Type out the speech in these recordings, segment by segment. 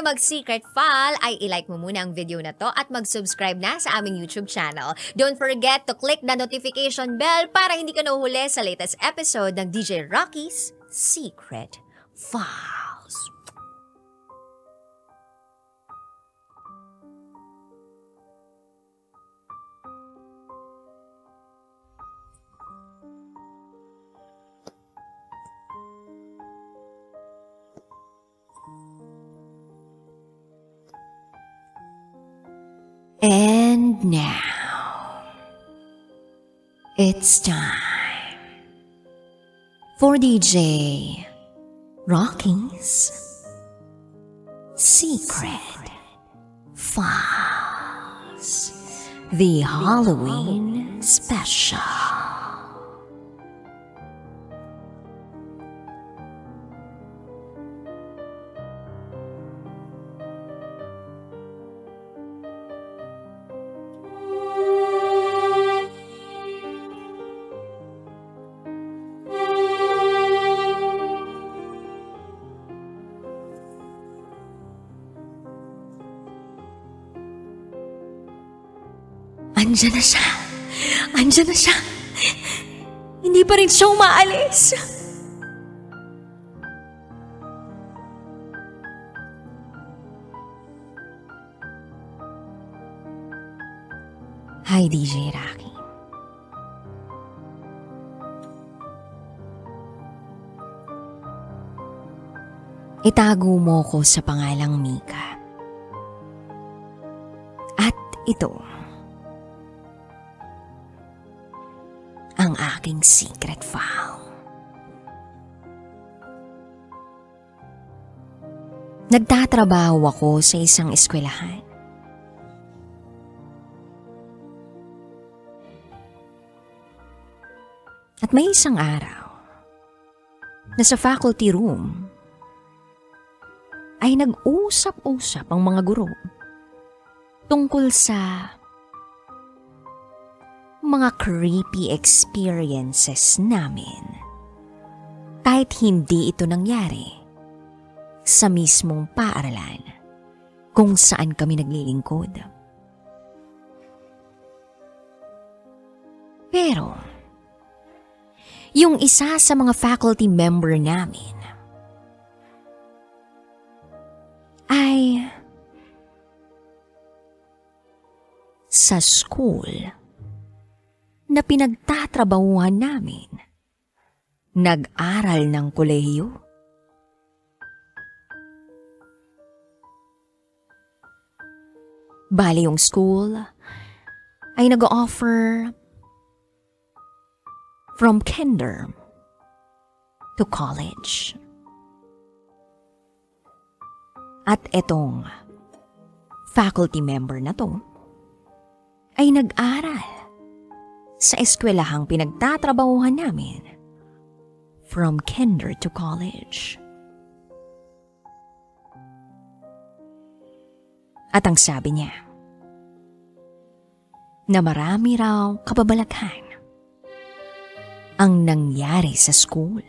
tayo mag-secret file, ay ilike mo muna ang video na to at mag-subscribe na sa aming YouTube channel. Don't forget to click the notification bell para hindi ka nahuhuli sa latest episode ng DJ Rocky's Secret Files. And now, it's time for DJ Rocky's Secret Files, the Halloween Special. Andiyan na siya. Andiyan na siya. Hindi pa rin siya umaalis. Hi, DJ Rocky. Itago mo ko sa pangalang Mika. At ito ang aking secret file. Nagtatrabaho ako sa isang eskwelahan. At may isang araw, na sa faculty room, ay nag-usap-usap ang mga guro tungkol sa mga creepy experiences namin kahit hindi ito nangyari sa mismong paaralan kung saan kami naglilingkod. Pero, yung isa sa mga faculty member namin ay sa school na pinagtatrabahuhan namin, nag-aral ng kolehiyo. Bali yung school ay nag-offer from kinder to college. At etong faculty member na to ay nag-aral sa eskwelahang pinagtatrabahuhan namin from kinder to college. At ang sabi niya, na marami raw kababalaghan ang nangyari sa school.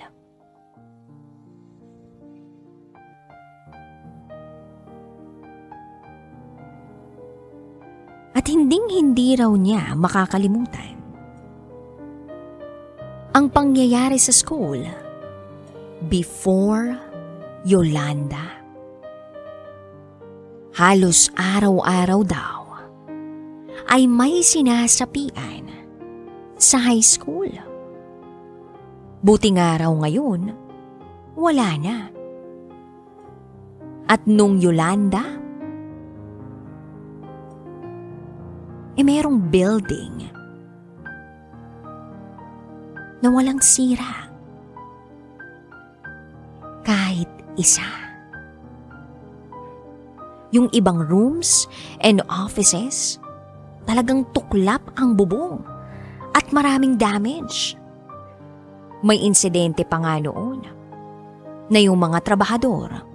At hinding-hindi raw niya makakalimutan ang pangyayari sa school before Yolanda. Halos araw-araw daw ay may sinasapian sa high school. Buti nga raw ngayon, wala na. At nung Yolanda, merong building na walang sira. Kahit isa. Yung ibang rooms and offices, talagang tuklap ang bubong at maraming damage. May insidente pa nga noon na yung mga trabahador,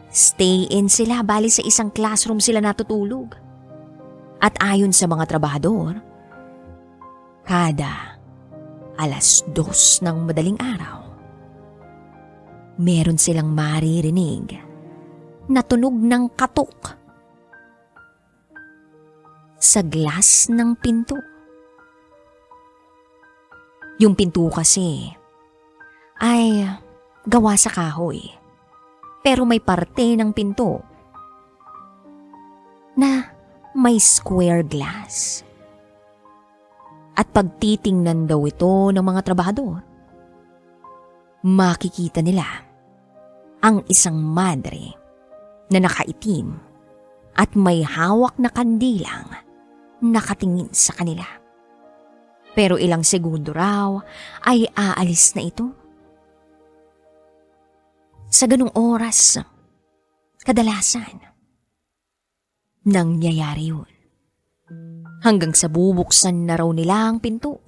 stay in sila, bali sa isang classroom sila natutulog. At ayon sa mga trabahador, kada 2:00 ng madaling araw, meron silang maririnig na tunog ng katok sa glass ng pinto. Yung pinto kasi ay gawa sa kahoy, pero may parte ng pinto na may square glass. At pagtitingnan daw ito ng mga trabahador, makikita nila ang isang madre na nakaitim at may hawak na kandilang nakatingin sa kanila. Pero ilang segundo raw ay aalis na ito. Sa ganung oras, kadalasan, nangyayari yun. Hanggang sa bubuksan na raw nila ang pinto.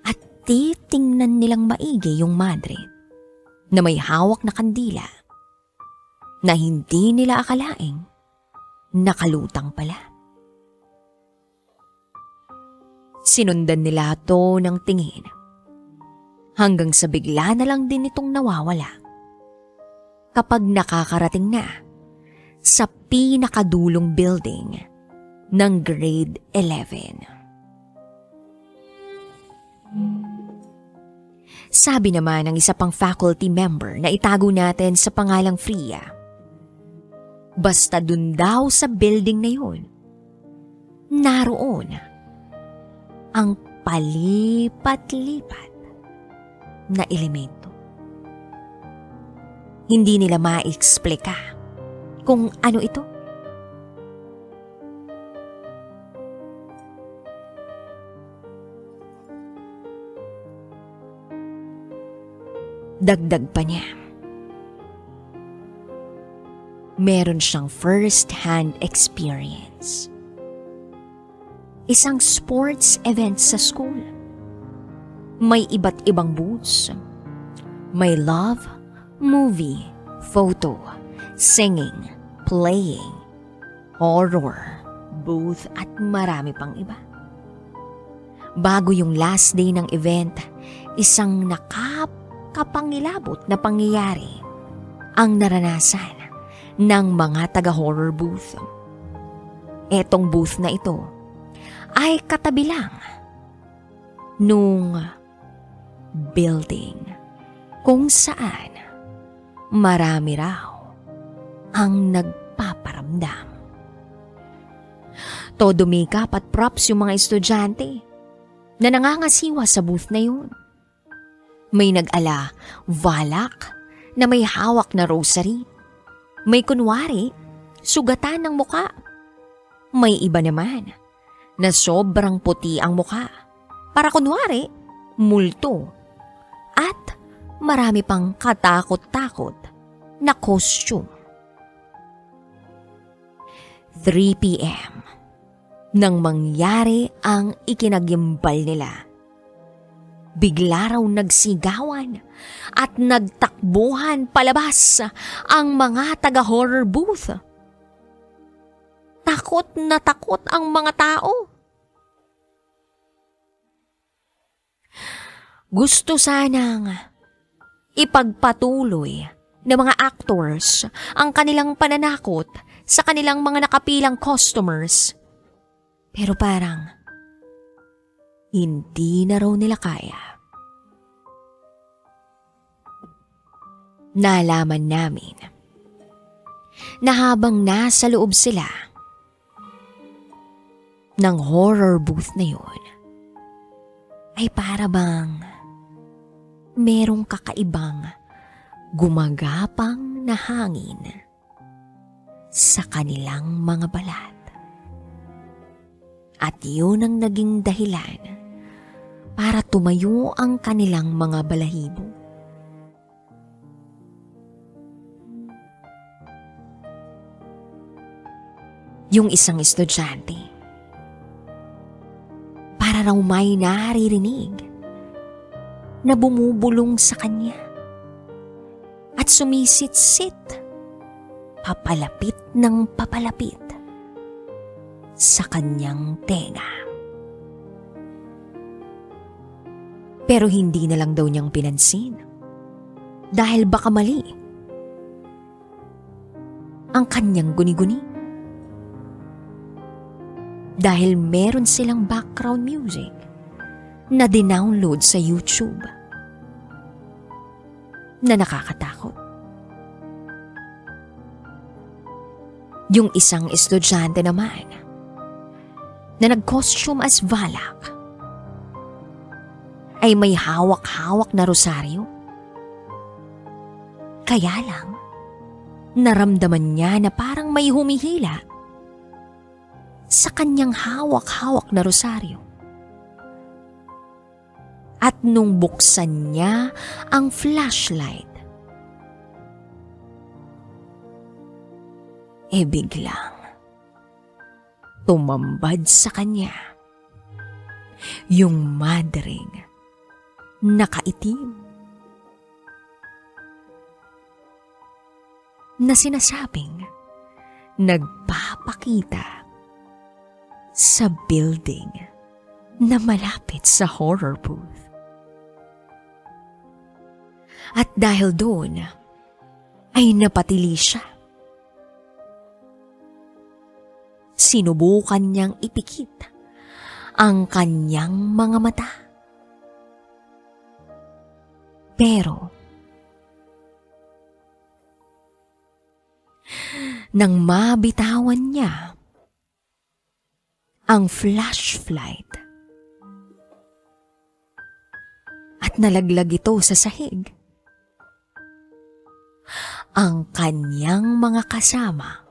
At titingnan nilang maigi yung madre na may hawak na kandila na hindi nila akalaing nakalutang pala. Sinundan nila ito ng tingin hanggang sa bigla na lang din itong nawawala kapag nakakarating na sa pinakadulong building ng grade 11. Sabi naman ng isa pang faculty member na itago natin sa pangalang Fria, basta dun daw sa building na yun, naroon ang palipat-lipat na elemento. Hindi nila ma-explika kung ano ito. Dagdag pa niya, meron siyang first-hand experience. Isang sports event sa school. May iba't ibang booths. May love, movie, photo, singing, playing, horror, booth at marami pang iba. Bago yung last day ng event, isang nakapangilabot na pangyayari ang naranasan ng mga taga-horror booth. Etong booth na ito ay katabi lang nung building kung saan marami raw ang nagpaparamdam. Todo makeup at props yung mga estudyante na nangangasiwa sa booth na yun. May nag-ala valak na may hawak na rosary. May kunwari sugatan ng muka. May iba naman na sobrang puti ang muka para kunwari multo. At marami pang katakot-takot na costume. 3 p.m. nang mangyari ang ikinagimbal nila. Bigla raw nagsigawan at nagtakbuhan palabas ang mga taga-horror booth. Takot na takot ang mga tao. Gusto sanang ipagpatuloy ng mga actors ang kanilang pananakot sa kanilang mga nakapilang customers. Pero parang hindi na raw nila kaya. Nalaman namin na habang nasa loob sila ng horror booth na yun, ay para bang merong kakaibang gumagapang na hangin sa kanilang mga balat. At yun ang naging dahilan para tumayo ang kanilang mga balahibo. Yung isang estudyante, para raw may naririnig na bumubulong sa kanya at sumisit-sit, papalapit ng papalapit sa kanyang tenga. Pero hindi na lang daw niyang pinansin Dahil baka mali ang kanyang guni-guni. Dahil meron silang background music na dinownload sa YouTube na nakakatakot. Yung isang estudyante naman na nag-costume as Valak ay may hawak-hawak na rosaryo. Kaya lang, naramdaman niya na parang may humihila sa kanyang hawak-hawak na rosaryo. At nung buksan niya ang flashlight, biglang tumambad sa kanya yung madring nakaitim na sinasabing nagpapakita sa building na malapit sa horror booth. At dahil doon ay napatili siya. Sinubukan niyang ipikit ang kanyang mga mata. Pero nang mabitawan niya ang flashlight at nalaglag ito sa sahig, ang kanyang mga kasama,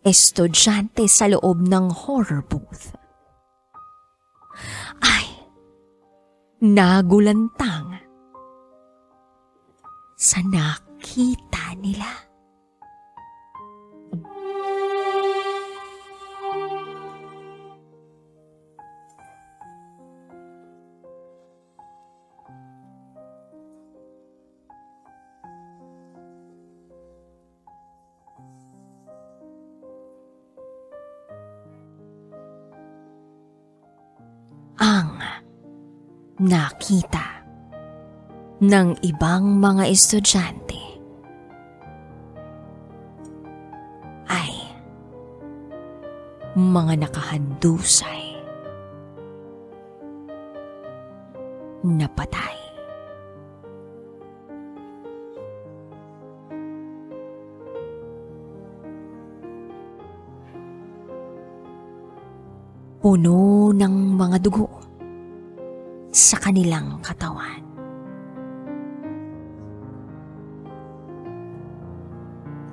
estudyante sa loob ng horror booth, ay nagulantang sa nakita nila. Ang nakita ng ibang mga estudyante ay mga nakahandusay na patay. Puno ng mga dugo sa kanilang katawan.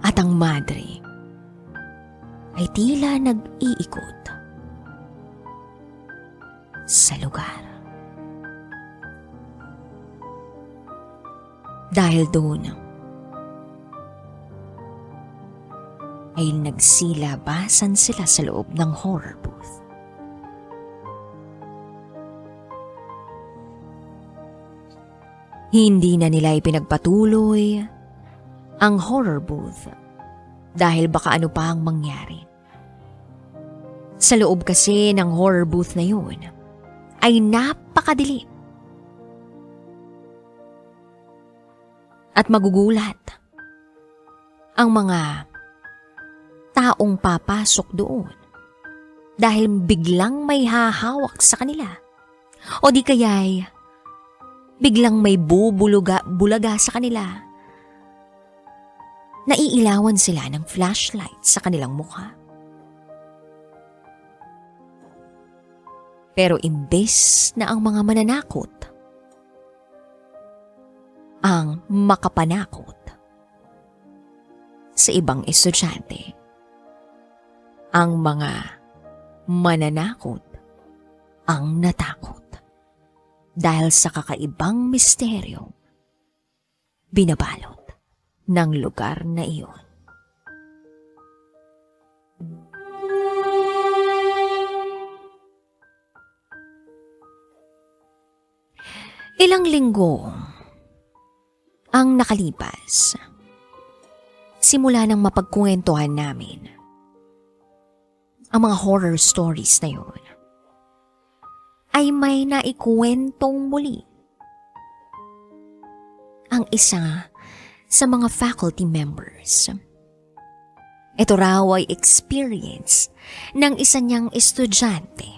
At ang madre ay tila nag-iikot sa lugar. Dahil doon ay nagsilabasan sila sa loob ng horror booth. Hindi na nila ipinagpatuloy ang horror booth dahil baka ano pa ang mangyari. Sa loob kasi ng horror booth na yun ay napakadilim. At magugulat ang mga taong papasok doon dahil biglang may hahawak sa kanila o di kaya'y biglang may bubulaga sa kanila. Naiilawan sila ng flashlight sa kanilang mukha. Pero imbes na ang mga mananakot ang makapanakot sa ibang estudyante, ang mga mananakot ang natakot. Dahil sa kakaibang misteryo, binabalot ng lugar na iyon. Ilang linggo ang nakalipas simula nang mapagkwentuhan namin ang mga horror stories na yun, ay may naikwentong muli ang isa sa mga faculty members. Ito raw ay experience ng isa niyang estudyante.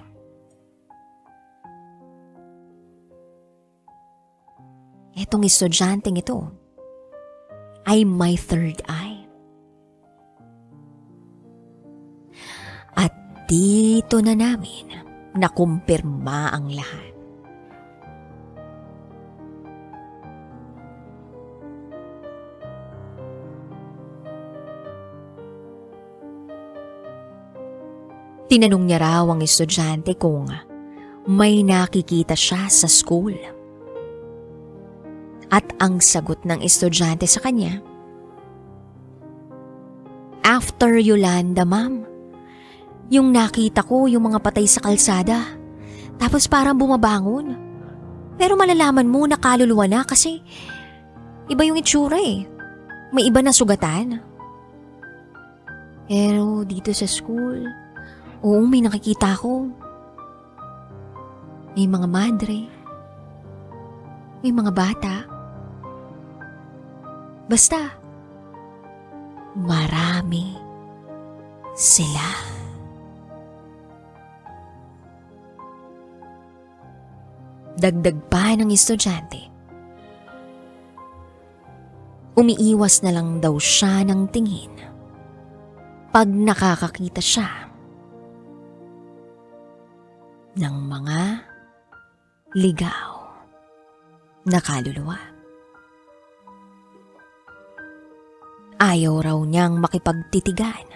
Itong estudyanteng ito ay may third eye. At dito na namin nakumpirma ang lahat. Tinanong niya raw ang estudyante kung may nakikita siya sa school. At ang sagot ng estudyante sa kanya, "After Yolanda, ma'am. Yung nakita ko yung mga patay sa kalsada. Tapos parang bumabangon. Pero malalaman mo na kaluluwa na kasi iba yung itsura eh. May iba na sugatan. Pero dito sa school, oo, may nakikita ko. May mga madre. May mga bata. Basta, marami sila." Dagdag pa ng estudyante. Umiiwas na lang daw siya ng tingin pag nakakakita siya ng mga ligaw na kaluluwa. Ayaw raw niyang makipagtitigan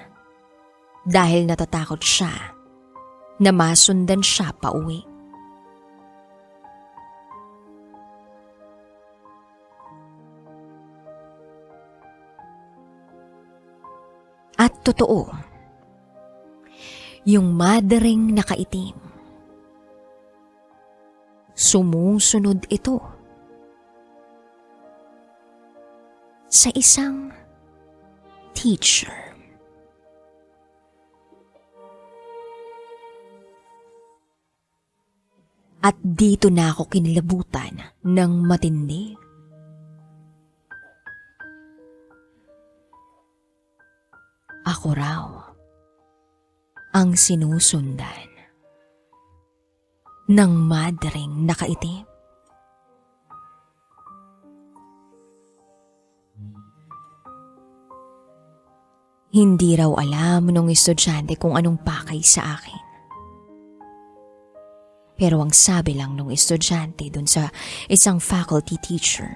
dahil natatakot siya na masundan siya pauwi. At totoo, yung madreng nakaitim, sumusunod ito sa isang teacher. At dito na ako kinilabutan ng matindi. Ako raw ang sinusundan ng madreng nakaitim. Hindi raw alam ng estudyante kung anong pakay sa akin. Pero ang sabi lang ng estudyante dun sa isang faculty teacher,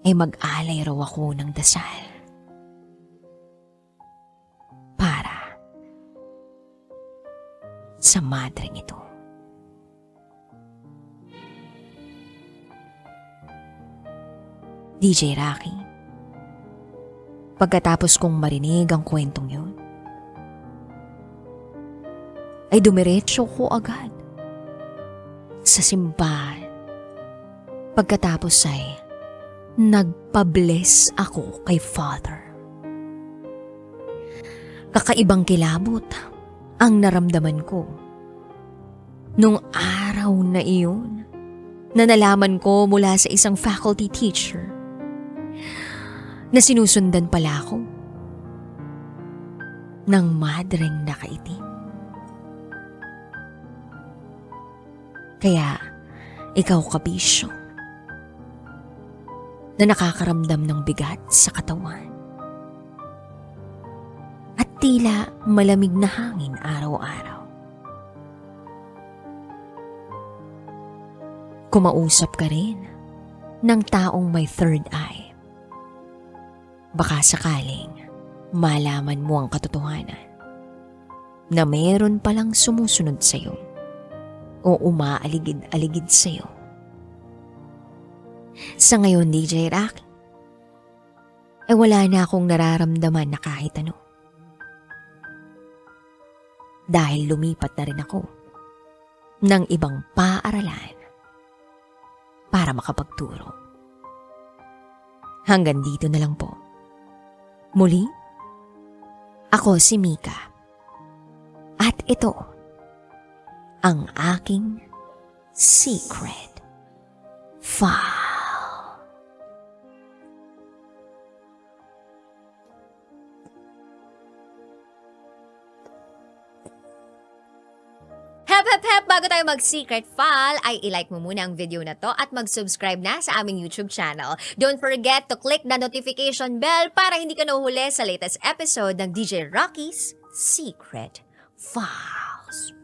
ay mag-alay raw ako ng dasal para sa madreng ito. DJ Rocky, pagkatapos kong marinig ang kwentong yun, ay dumiretso ko agad sa simbahan. Pagkatapos ay nagpa-bless ako kay Father. Kakaibang kilabot ang naramdaman ko nung araw na iyon na nalaman ko mula sa isang faculty teacher na sinusundan pala ako ng madreng nakaitim. Kaya ikaw, kabisyo, na nakakaramdam ng bigat sa katawan at tila malamig na hangin araw-araw. Kumausap ka rin ng taong may third eye. Baka sakaling malaman mo ang katotohanan na meron palang sumusunod sa'yo o umaaligid-aligid sa'yo. Sa ngayon, DJ Rocky, wala na akong nararamdaman na kahit ano. Dahil lumipat na rin ako ng ibang paaralan para makapagturo. Hanggang dito na lang po. Muli, ako si Mika. At ito ang aking secret foul. Hep! Bago tayo mag-secret file, ay ilike mo muna ang video na to at mag-subscribe na sa aming YouTube channel. Don't forget to click the notification bell para hindi ka nahuhuli sa latest episode ng DJ Rocky's Secret Files.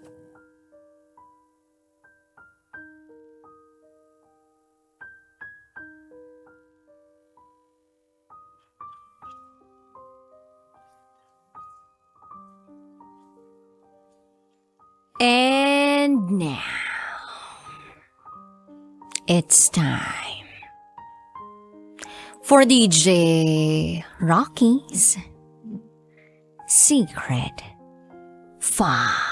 And now, it's time for DJ Rocky's Secret Files.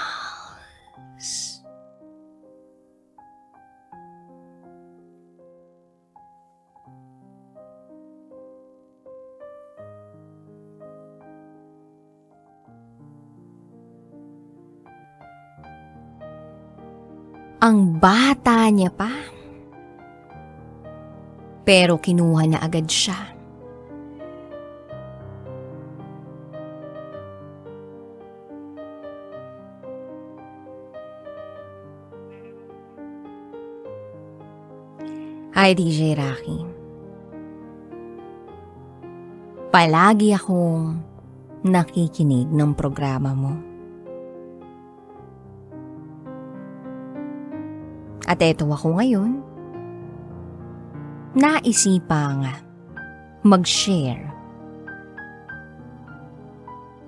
Ang bata niya pa. Pero kinuha na agad siya. Hi, DJ Rocky. Palagi akong nakikinig ng programa mo. At eto ako ngayon, naisipang mag-share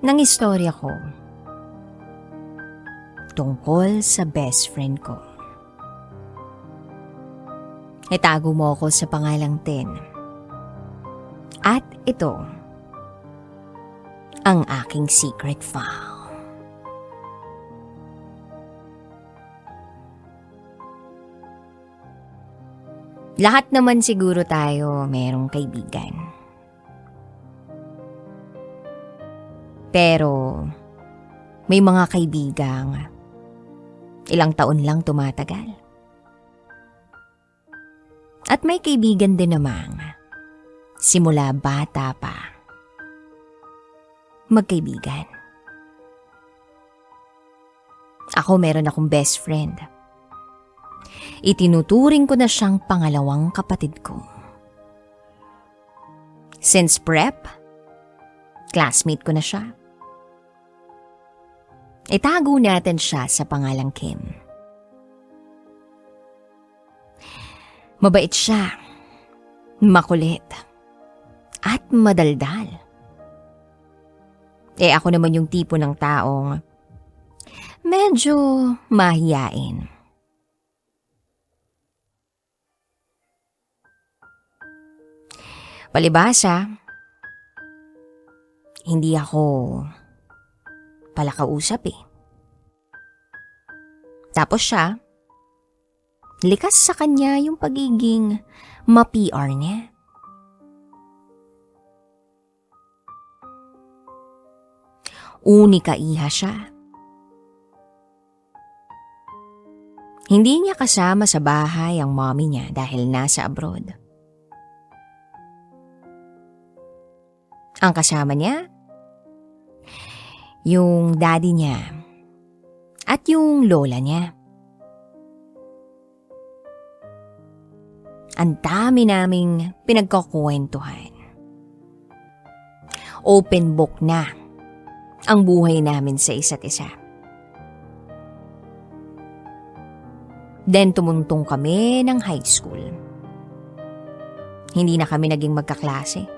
ng istorya ko tungkol sa best friend ko. Itago mo ako sa pangalang Ten. At ito ang aking secret file. Lahat naman siguro tayo merong kaibigan. Pero may mga kaibigang ilang taon lang tumatagal. At may kaibigan din namang simula bata pa magkaibigan. Ako meron akong best friend. Itinuturing ko na siyang pangalawang kapatid ko. Since prep, classmate ko na siya. Itago natin siya sa pangalang Kim. Mabait siya, makulit, at madaldal. Ako naman yung tipo ng taong medyo mahiyain. Palibhasa, hindi ako palakausap . Tapos siya, likas sa kanya yung pagiging ma-PR niya. Unika iha siya. Hindi niya kasama sa bahay ang mommy niya dahil nasa abroad. Ang kasama niya, yung daddy niya at yung lola niya. Ang dami naming pinagkukwentuhan. Open book na ang buhay namin sa isa't isa. Then tumuntong kami ng high school. Hindi na kami naging magkaklase.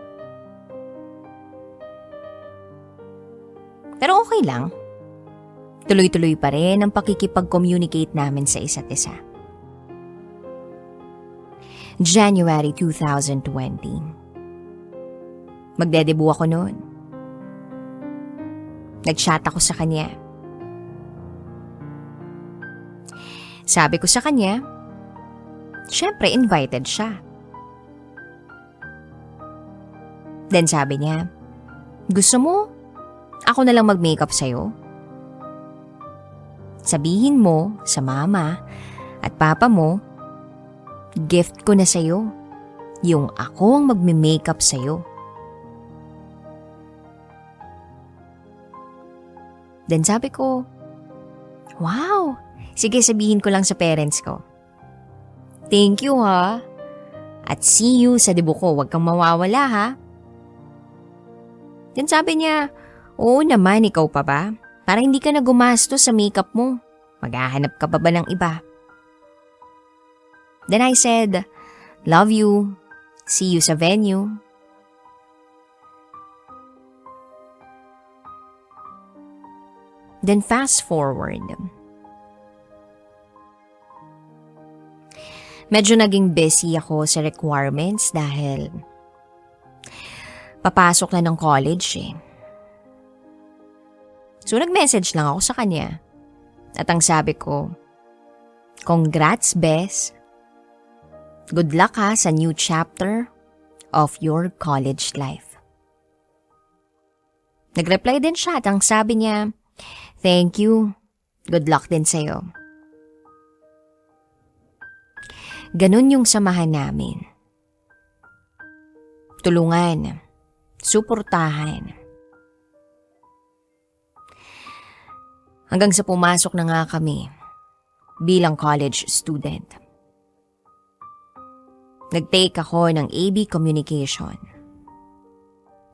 Pero okay lang. Tuloy-tuloy pa rin ang pakikipag-communicate namin sa isa't isa. January 2020. Magdedebu ako noon. Nag-chat ako sa kanya. Sabi ko sa kanya, syempre invited siya. Then sabi niya, gusto mo? Ako na lang mag-makeup sa'yo. Sabihin mo sa mama at papa mo Gift ko na sa'yo. Yung ako ang magme-makeup sa'yo. Then sabi ko, wow, sige sabihin ko lang sa parents ko. Thank you ha. At see you sa debut ko, huwag kang mawawala ha. Then sabi niya, oo naman, ikaw pa ba? Para hindi ka na gumastos sa makeup mo. Maghahanap ka pa ba ng iba? Then I said, love you. See you sa venue. Then fast forward. Medyo naging busy ako sa requirements dahil papasok na ng college eh. So nag-message lang ako sa kanya. At ang sabi ko, congrats Bes. Good luck ha sa new chapter of your college life. Nag-reply din siya at ang sabi niya, thank you. Good luck din sa'yo. Ganun yung samahan namin. Tulungan. Suportahan. Hanggang sa pumasok na nga kami bilang college student. Nag-take ako ng AB Communication.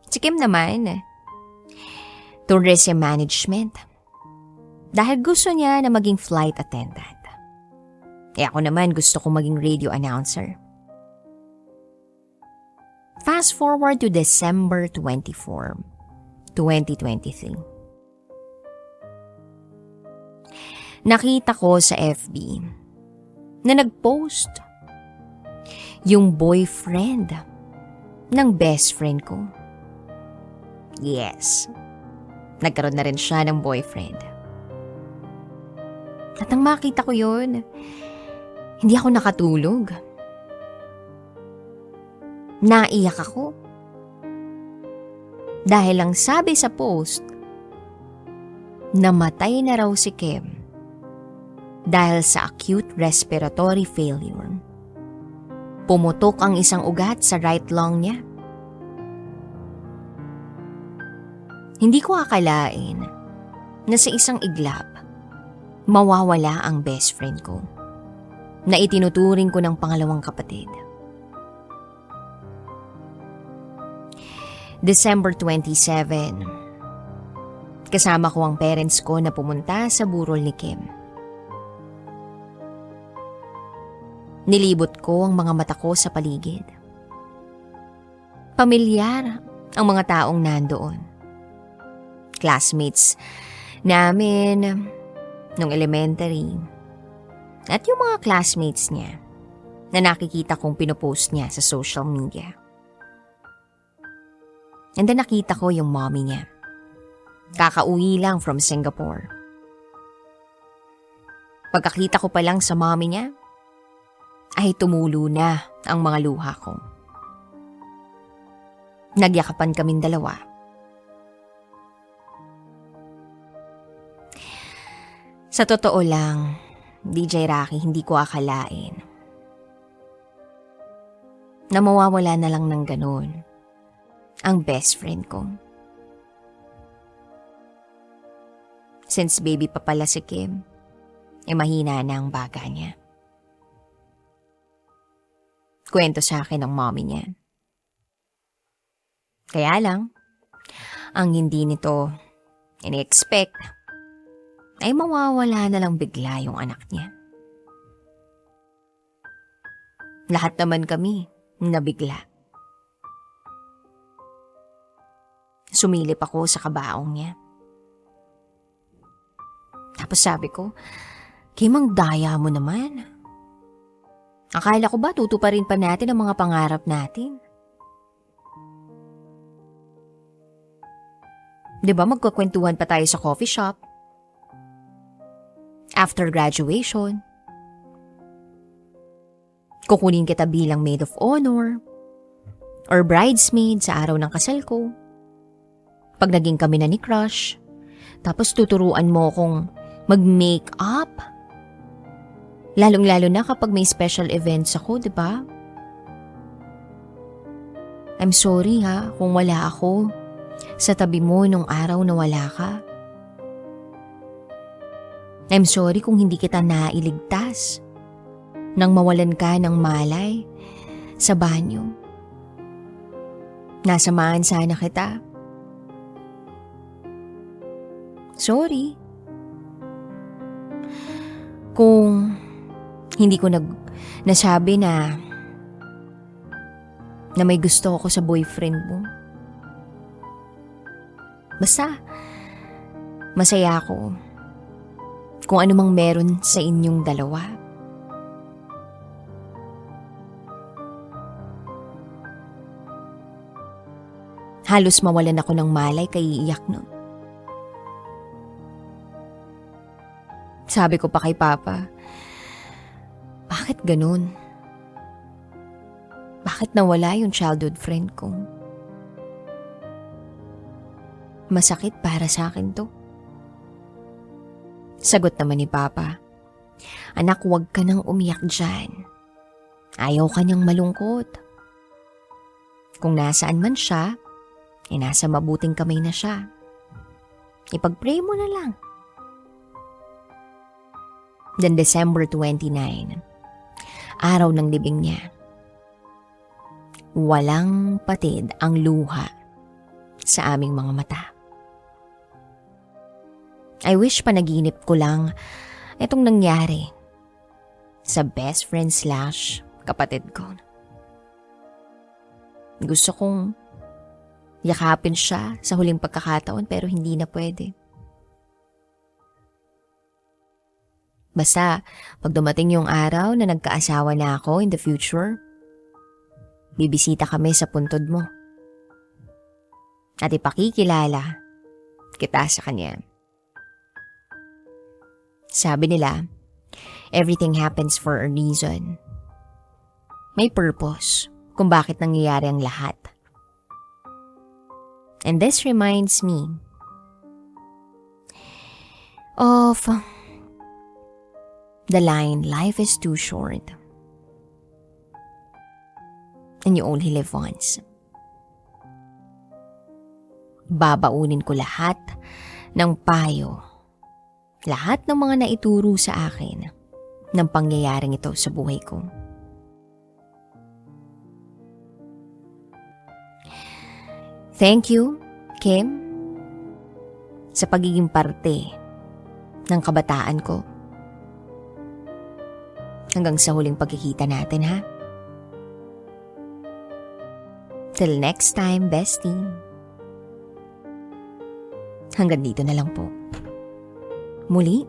Si Kim naman, Tourism Management. Dahil gusto niya na maging flight attendant. Ako naman gusto ko maging radio announcer. Fast forward to December 24, 2023. Nakita ko sa FB na nag-post yung boyfriend ng best friend ko. Yes, nagkaroon na rin siya ng boyfriend. At nang makita ko yun, hindi ako nakatulog. Naiyak ako. Dahil lang sabi sa post, namatay na raw si Kim dahil sa acute respiratory failure. Pumutok ang isang ugat sa right lung niya. Hindi ko akalain na sa isang iglap, mawawala ang best friend ko na itinuturing ko ng pangalawang kapatid. December 27, kasama ko ang parents ko na pumunta sa burol ni Kim. Nilibot ko ang mga mata ko sa paligid. Pamilyar ang mga taong nandoon. Classmates namin nung elementary. At yung mga classmates niya na nakikita kong pinopost niya sa social media. And then nakita ko yung mommy niya. Kakauwi lang from Singapore. Pagkakita ko pa lang sa mommy niya, ay tumulo na ang mga luha ko. Nagyakapan kaming dalawa. Sa totoo lang, DJ Rocky, hindi ko akalain na mawawala na lang ng ganun ang best friend ko. Since baby pa pala si Kim, mahina na ang baga niya. Kwento sa akin ng mommy niya. Kaya lang, ang hindi nito ini-expect ay mawawala na lang bigla yung anak niya. Lahat naman kami nabigla. Sumilip ako sa kabaong niya. Tapos sabi ko, Kim, ang daya mo naman. Akala ko ba tutuparin pa natin ang mga pangarap natin? Diba magkukwentuhan pa tayo sa coffee shop? After graduation, kukunin kita bilang maid of honor or bridesmaid sa araw ng kasal ko. Pag naging kami na ni crush, tapos tuturuan mo akong mag-make up. Lalong-lalo na kapag may special events ako, di ba? I'm sorry ha kung wala ako sa tabi mo nung araw na wala ka. I'm sorry kung hindi kita nailigtas nang mawalan ka ng malay sa banyo. Nasamahan sana kita. Sorry. Kung hindi ko nasabi na may gusto ako sa boyfriend mo. Basta, masaya ako kung ano mang meron sa inyong dalawa. Halos mawalan ako ng malay kay iiyak nun. Sabi ko pa kay Papa, bakit ganun? Bakit nawala yung childhood friend ko? Masakit para sa akin to. Sagot naman ni Papa, anak, huwag ka nang umiyak dyan. Ayaw ka niyang malungkot. Kung nasaan man siya, nasa mabuting kamay na siya. Ipag-pray mo na lang. Then December 29, araw ng libing niya. Walang patid ang luha sa aming mga mata. I wish panaginip ko lang itong nangyari sa best friend / kapatid ko. Gusto kong yakapin siya sa huling pagkakataon pero hindi na pwede. Basta, pag dumating yung araw na nagkaasawa na ako in the future, bibisita kami sa puntod mo. At ipakikilala kita sa kanya. Sabi nila, everything happens for a reason. May purpose kung bakit nangyayari ang lahat. And this reminds me of the line, life is too short and you only live once. Babaunin ko lahat ng payo, lahat ng mga naituro sa akin ng pangyayaring ito sa buhay ko. Thank you, Kim, sa pagiging parte ng kabataan ko. Hanggang sa huling pagkikita natin, ha? Till next time, bestie. Hanggang dito na lang po. Muli,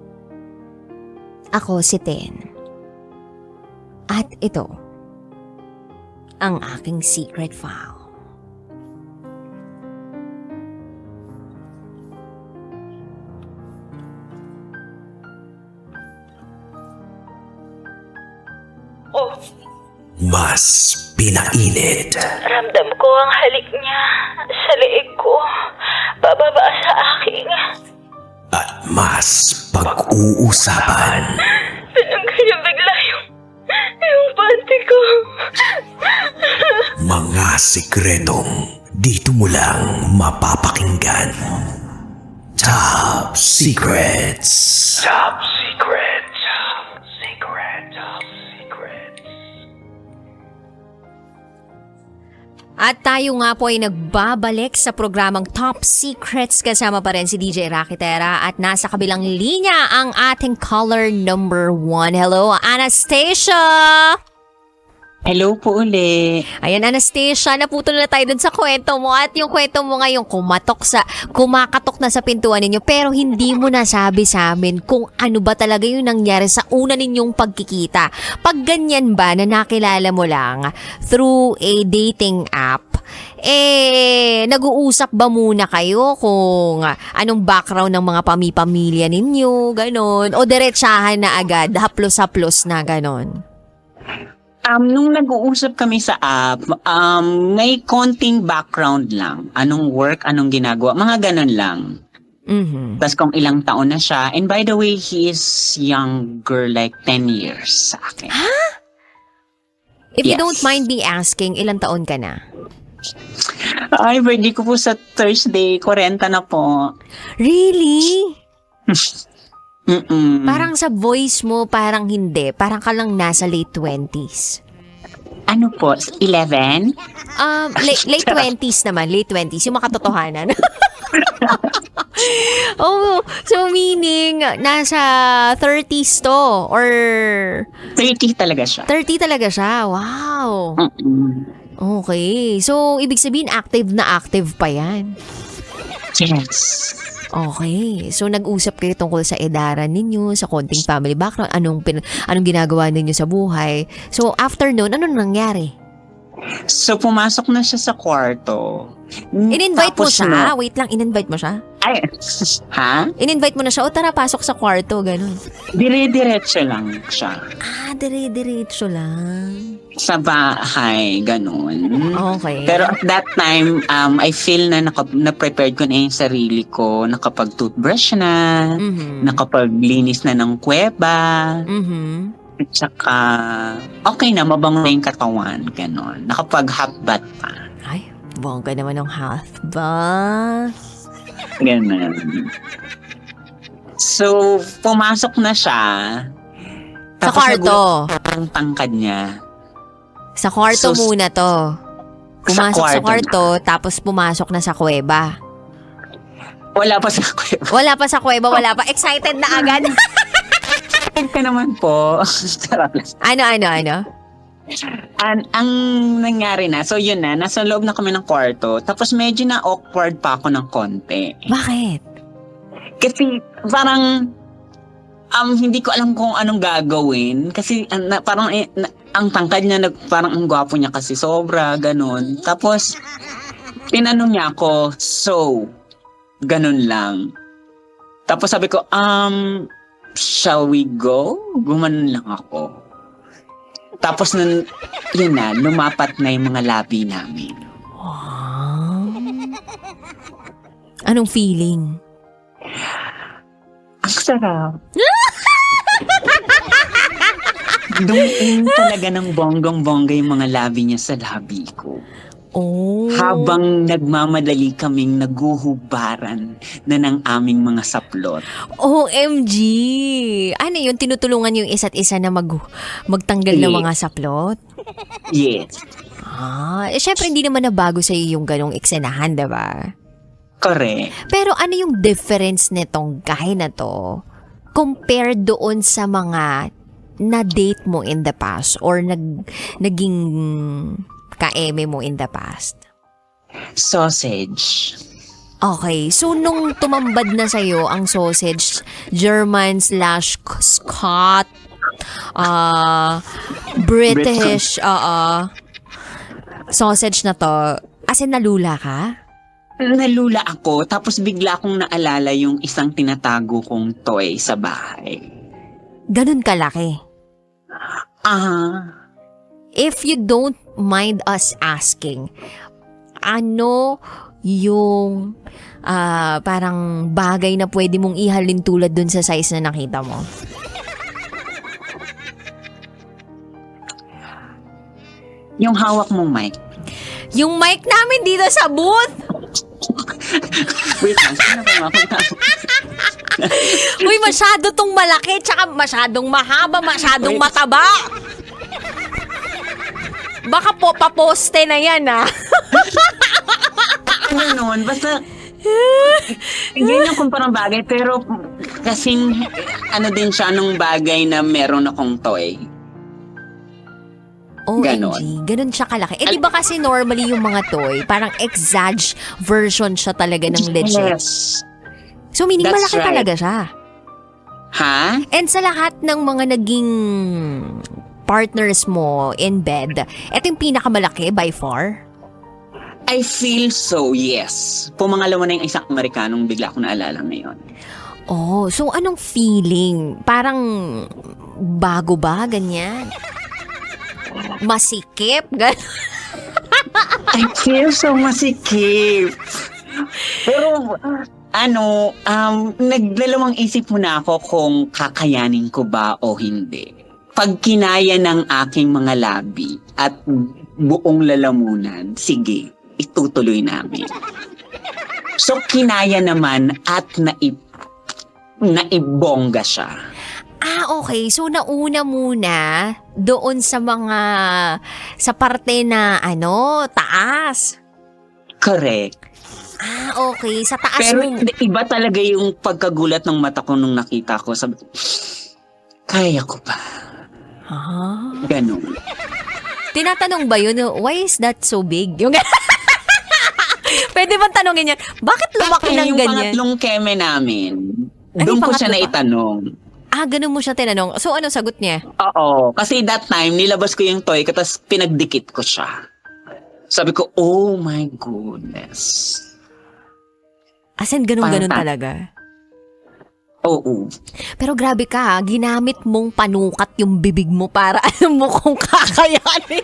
ako si Ten. At ito, ang aking secret file. Mas pinainit. Ramdam ko ang halik niya sa leeg ko, pababa sa aking. At mas pag-uusapan. Tinanggal niya bigla yung panty ko. Mga sikretong dito mo lang mapapakinggan. Top Secrets. Top Secrets. Top Secrets. Top Secrets. At tayo nga po ay nagbabalik sa programang Top Secrets kasama pa rin si DJ Rocky Terra at nasa kabilang linya ang ating caller number 1. Hello, Anastasia! Hello po uli. Ayan, Anastasia, naputol na tayo dun sa kwento mo at yung kwento mo ngayon kumakatok na sa pintuan ninyo pero hindi mo nasabi sa amin kung ano ba talaga yung nangyari sa una ninyong pagkikita. Pag ganyan ba na nakilala mo lang through a dating app, nag-uusap ba muna kayo kung anong background ng mga pamilya ninyo, ganon, o diretsahan na agad, haplos-haplos na ganon? Nung nag-uusap kami sa app, may konting background lang. Anong work, anong ginagawa, mga ganun lang. Mhm. Tapos kung ilang taon na siya. And by the way, he is younger like 10 years sa akin. If you Yes. don't mind me asking, ilang taon ka na? Ay, birthday ko po sa Thursday. 40 na po. Really? Mm-mm. Parang sa voice mo, parang hindi. Parang ka lang nasa late 20s. Ano po? 11? Late 20s naman. Late 20s. Yung makatotohanan. Oh, so meaning, nasa 30s to. Or 30 talaga siya. 30 talaga siya. Wow. Mm-mm. Okay. So, ibig sabihin, active na active pa yan. Yes. Okay. So, nag-usap kayo tungkol sa edaran ninyo, sa konting family background, anong ginagawa ninyo sa buhay. So, after nun, ano nangyari? So, pumasok na siya sa kwarto. In-invite mo Tapos siya? no- Wait lang, in-invite mo siya? Ay, ha? In-invite mo na siya, o tara, pasok sa kwarto, ganun. Dire-diretso lang siya. Dire-diretso lang. Sa bahay, ganun. Okay. Pero at that time, I feel na na-prepared ko na yung sarili ko. Nakapag-toothbrush na, nakapaglinis na ng kuweba, at saka okay na, mabango na yung katawan, ganun. Nakapag-hot bath pa. Ay, bongga naman ng half bath. Ganun. So, pumasok na siya. Sa kwarto. Ang tangkad niya. Sa kwarto So, muna to. Pumasok sa kwarto kwarto, tapos pumasok na sa kuweba. Wala pa sa kuweba. Wala pa sa kuweba, wala pa. Excited na agad. Ka naman po. Sarap lang. Ano? Ang nangyari na, so yun na, nasa loob na kami ng kwarto, tapos medyo na awkward pa ako ng konti. Bakit? Kasi parang, hindi ko alam kung anong gagawin. Kasi parang ang tangkad niya, parang ang gwapo niya kasi sobra, ganun. Tapos, tinanong niya ako, so, ganun lang. Tapos sabi ko, shall we go? Gumanon lang ako. Tapos nun, yun na, lumapat na yung mga labi namin. Wow. Anong feeling? Ang sarap. Dumating talaga ng bonggang-bongga yung mga labi niya sa labi ko. Oh. Habang nagmamadali kaming naguhubaran na ng aming mga saplot. OMG! Ano yun? Tinutulungan yung isa't isa na magtanggal ng mga saplot? Yes. Syempre hindi naman nabago sa iyo yung ganong eksenahan, diba? Correct. Pero ano yung difference nitong guy na to compared doon sa mga na-date mo in the past or naging ka-eme mo in the past? Sausage. Okay, so nung tumambad na sa'yo ang sausage, German/Scot, British, sausage na to, as in nalula ka? Nalula ako, tapos bigla akong naalala yung isang tinatago kong toy sa bahay. Ganun kalaki. If you don't mind us asking, ano yung parang bagay na pwede mong ihalin tulad dun sa size na nakita mo? Yung hawak mong mic. Yung mic namin dito sa booth! Wait lang, sino ba Uy, masyado tong malaki, tsaka masyadong mahaba, masyadong mataba. Baka po paposte na yan, Ano nun, basta ganyan kung parang bagay, pero kasing ano din siya nung bagay na meron akong toy. OMG, ganun siya kalaki. Eh, di ba kasi normally yung mga toy, parang exage version siya talaga ng legit. Yes. So, meaning That's malaki right. talaga siya. Ha? And sa lahat ng mga naging partners mo in bed, ito yung pinakamalaki by far? I feel so, yes. Pumangalawa na yung isang Amerikanong bigla akong naalala ngayon. Oh, so anong feeling? Parang bago ba, ganyan? Masikip? I feel so masikip. Pero, nagdalawang isip muna ako kung kakayanin ko ba o hindi. Pag kinaya ng aking mga labi at buong lalamunan, sige, itutuloy namin. So, kinaya naman at naibongga siya. Okay. So, nauna muna doon sa sa parte na, taas. Correct. Okay. Sa taas Pero mo. iba talaga yung pagkagulat ng mata ko nung nakita ko. Sabi, kaya ko ba? Ganun. Tinatanong ba yun, why is that so big? Yung pwede bang tanongin niya, bakit lumaki ng Yung ganyan? pangatlong keme namin, Ay, doon ko siya pangatlo pa? naitanong. Ganun mo siya tinanong. So, ano sagot niya? Oo. Kasi that time, nilabas ko yung toy ko, tapos pinagdikit ko siya. Sabi ko, oh my goodness. As in, ganun-ganun Parang- talaga. Oo. Pero grabe ka, ginamit mong panukat yung bibig mo para alam mo kung kakayanin.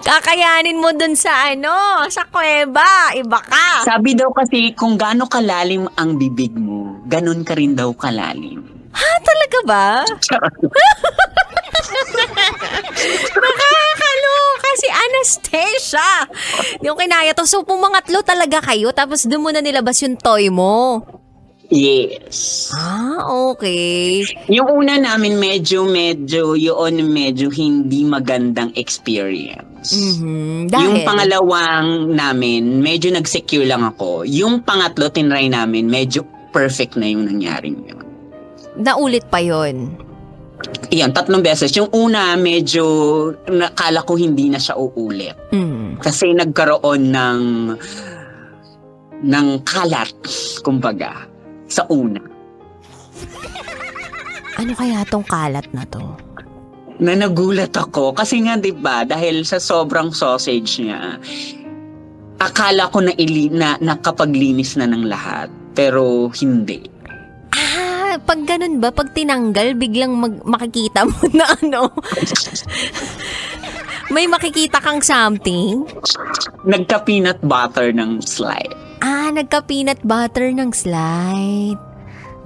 Kakayanin mo dun sa sa kuweba. Iba ka. Sabi daw kasi, kung gaano kalalim ang bibig mo, ganun ka rin daw kalalim. Talaga ba? Nakakaloka si Anastasia. Yung kinaya to. So, pumangatlo talaga kayo, tapos doon mo na nilabas yung toy mo. Yes. Okay. Yung una namin medyo hindi magandang experience. Dahil? Yung pangalawang namin, medyo nag-secure lang ako. Yung pangatlo, tinry namin, medyo perfect na yung nangyaring yun. Naulit pa yon. Iyan, 3 beses. Yung una, medyo nakala ko hindi na siya uulit. Kasi nagkaroon ng kalat, kumbaga, sa una. Ano kaya tong kalat na to? Na nagulat ako. Kasi nga, di ba, dahil sa sobrang sausage niya, akala ko na nakapaglinis na ng lahat. Pero hindi. Pag ganun ba, pag tinanggal, biglang makikita mo na may makikita kang something? Nagka-peanut butter ng slide. Nagka-peanut butter ng slide.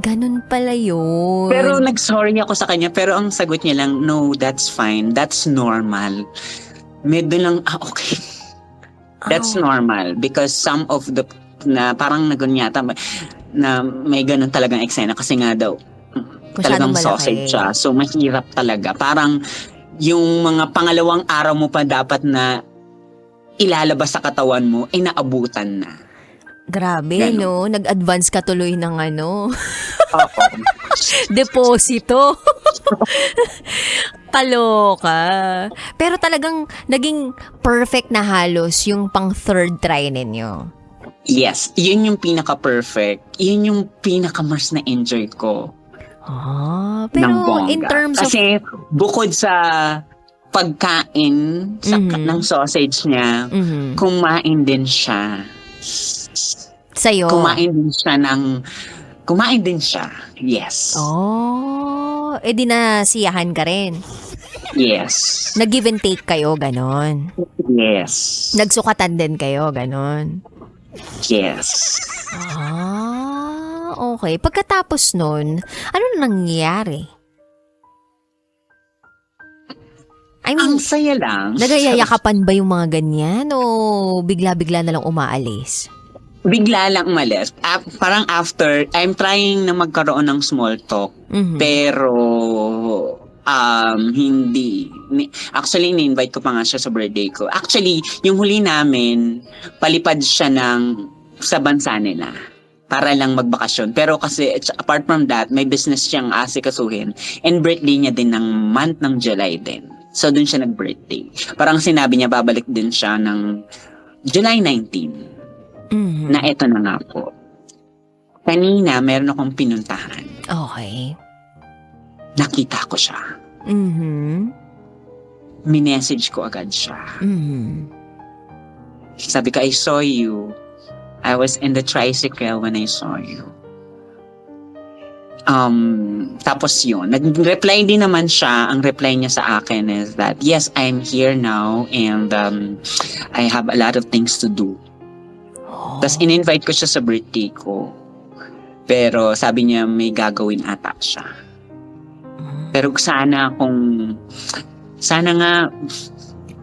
Ganun pala yun. Pero nag-sorry ako sa kanya, pero ang sagot niya lang, no, that's fine. That's normal. Medyo lang, okay. That's normal. Because some of the, na parang nagunyata, na may ganun talagang eksena kasi nga daw, talagang malaki. sausage siya. So, mahirap talaga. Parang, yung mga pangalawang araw mo pa dapat na ilalabas sa katawan mo, ay naabutan na. Grabe, Ganun. no? Nag-advance ka tuloy ng Oo. deposito. Kaloka. Pero talagang naging perfect na halos yung pang third try ninyo. Yes, yun yung pinaka-perfect. Yun yung pinaka-mas na-enjoy ko. Pero ng bongga. in terms of... Kasi bukod sa pagkain ng sausage niya, kumain din siya. Sa'yo? Kumain din siya. Yes. Di nasiyahan ka rin. Yes. Nag-give and take kayo, ganon. Yes. Nagsukatan din kayo, ganon. Yes. Okay. Pagkatapos nun, ano nangyayari? I mean, Ang saya lang. nagayayakapan ba yung mga ganyan o bigla-bigla na lang umaalis? Bigla lang umalis. Parang after, I'm trying na magkaroon ng small talk. Pero, hindi. Actually, ni-invite ko pa nga siya sa birthday ko. Actually, yung huli namin, palipad siya sa bansa nila para lang magbakasyon. Pero kasi, apart from that, may business siyang asikasuhin. And birthday niya din ng month ng July din. So, dun siya nag-birthday. Parang sinabi niya, babalik din siya ng July 19. Na eto na nga po. Kanina, meron akong pinuntahan. Okay. Nakita ko siya. Minessage ko agad siya. Sabi ko, I saw you. I was in the tricycle when I saw you. Tapos yun. Nag-reply din naman siya. Ang reply niya sa akin is that, yes, I'm here now and I have a lot of things to do. Tapos in-invite ko siya sa birthday ko. Pero sabi niya may gagawin ata siya. Pero sana nga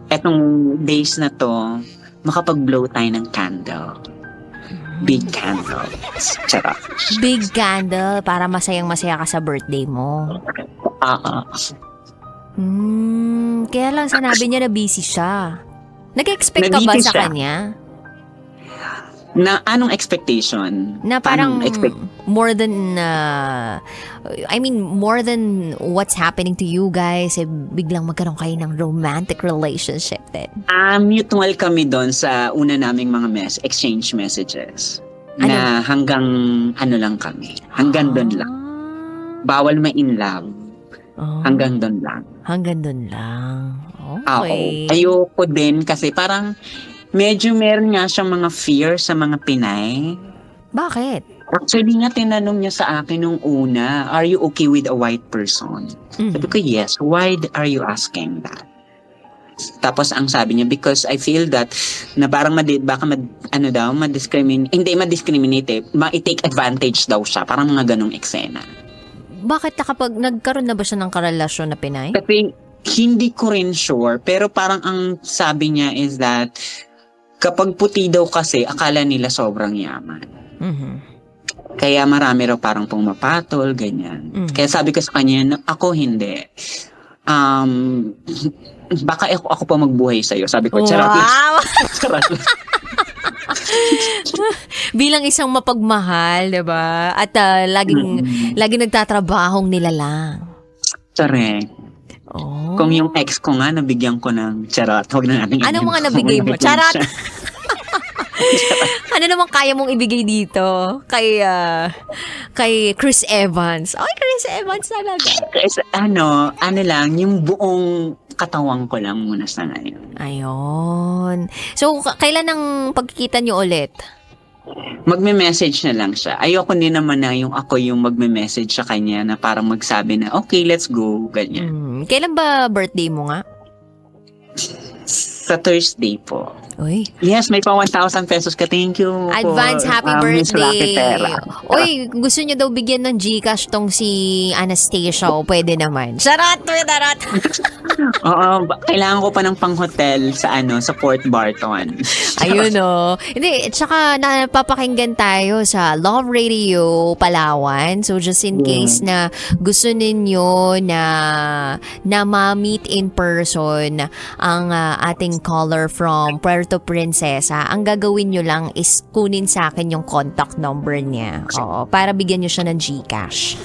etong days na to, makapag-blow tayo ng candle. Big candle. Charot. Big candle para masayang-masaya ka sa birthday mo. Kaya lang sanabi niya na busy siya. Nag-expect ka ba Na-busy sa siya. kanya? Na anong expectation? Na parang Anong more than more than what's happening to you guys, biglang magkaroon kayo ng romantic relationship din. Mutual kami doon sa una naming mga exchange messages. Ano? Na hanggang lang kami. Hanggang doon lang. Bawal ma-in love. Hanggang doon lang. Hanggang doon lang. Oo. Okay. Ayoko din kasi parang medyo meron nga siyang mga fear sa mga Pinay. Bakit? Actually nga, tinanong niya sa akin nung una, are you okay with a white person? Sabi ko, yes. Why are you asking that? Tapos ang sabi niya, because I feel that na parang ma-take advantage daw siya. Parang mga ganong eksena. Bakit kapag nagkaroon na ba siya ng karelasyon na Pinay? Kasi hindi ko rin sure, pero parang ang sabi niya is that kapag puti daw kasi, akala nila sobrang yaman. Kaya marami raw parang pumapatol, ganyan. Kaya sabi ko sa kanya, ako hindi. Baka ako pa magbuhay sa'yo. Sabi ko, charot lang. Wow! Charot lang. Bilang isang mapagmahal, 'di ba? At laging nagtatrabahong nilalang. Correct. Oh. Kung yung ex ko nga, nabigyan ko ng charot. Huwag na natin. Ano mga nabigay mo? Charot! Ano naman kaya mong ibigay dito kay Chris Evans? Ay, Chris Evans talaga. Kasi ano lang, yung buong katawan ko lang muna sa ngayon. Ayun. So, kailan ang pagkikita niyo ulit? Magme-message na lang siya. Ayoko din naman na yung ako yung magme-message sa kanya na parang magsabi na, okay, let's go, ganyan. Kailan ba birthday mo nga? Sa Thursday po. Uy. Yes, may pa 1,000 pesos ka. Thank you. Advance happy Miss Rocky birthday. Pera. Uy, gusto niyo daw bigyan ng GCash tong si Anastasia o pwede naman. Charot! Charot! Oo, kailangan ko pa ng pang-hotel sa sa Port Barton. Ayun o. Hindi, tsaka napapakinggan tayo sa Love Radio Palawan. So just in case na gusto ninyo na ma-meet in person ang ating caller from Puerto Princesa, ang gagawin nyo lang is kunin sa akin yung contact number niya. Oo, para bigyan nyo siya ng GCash.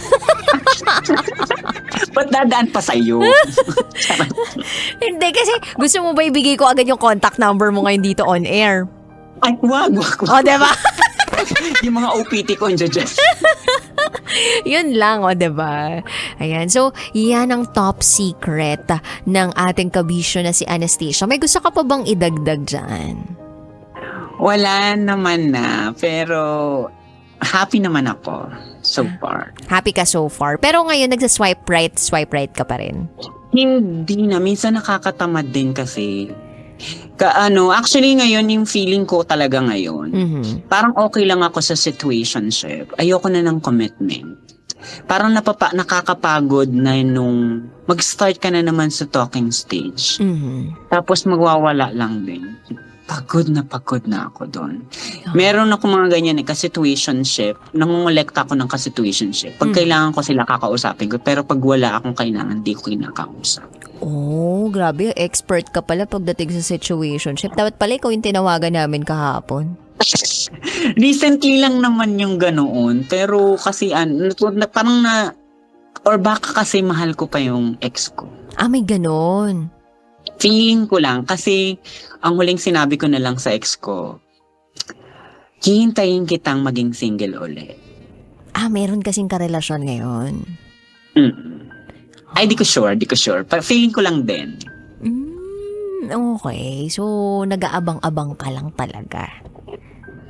Ba't dadaan pa sa'yo? Hindi, kasi gusto mo ba ibigay ko agad yung contact number mo ngayon dito on air? Ay, wag. O, diba? Yung mga OPT ko, dyan. Yun lang, o, diba? Ayan. So, yan ang top secret ng ating kabisyo na si Anastasia. May gusto ka pa bang idagdag dyan? Wala naman na, pero happy naman ako so far. Happy ka so far. Pero ngayon, nagsa-swipe right ka pa rin. Hindi na. Minsan nakakatamad din kasi. Actually ngayon, yung feeling ko talaga ngayon, parang okay lang ako sa situationship. Ayoko na ng commitment. Parang nakakapagod na nung mag-start ka na naman sa talking stage. Tapos magwawala lang din. Pagod na ako doon. Meron ako mga ganyan ka-situationship. Nangungulekta ako ng ka-situationship. Pag kailangan ko sila kakausapin ko, pero pag wala akong kailangan, di ko kinakausap. Oh, grabe. Expert ka pala pagdating sa situationship. Dapat pala ikaw yung tinawagan namin kahapon. Recently lang naman yung ganoon. Pero kasi parang or baka kasi mahal ko pa yung ex ko. Ah, may ganon. Feeling ko lang kasi ang huling sinabi ko na lang sa ex ko, hihintayin kitang maging single ulit. Ah, meron kasing karelasyon ngayon. Ay, di ko sure. Feeling ko lang din. Okay. So, nag-aabang-abang ka lang talaga.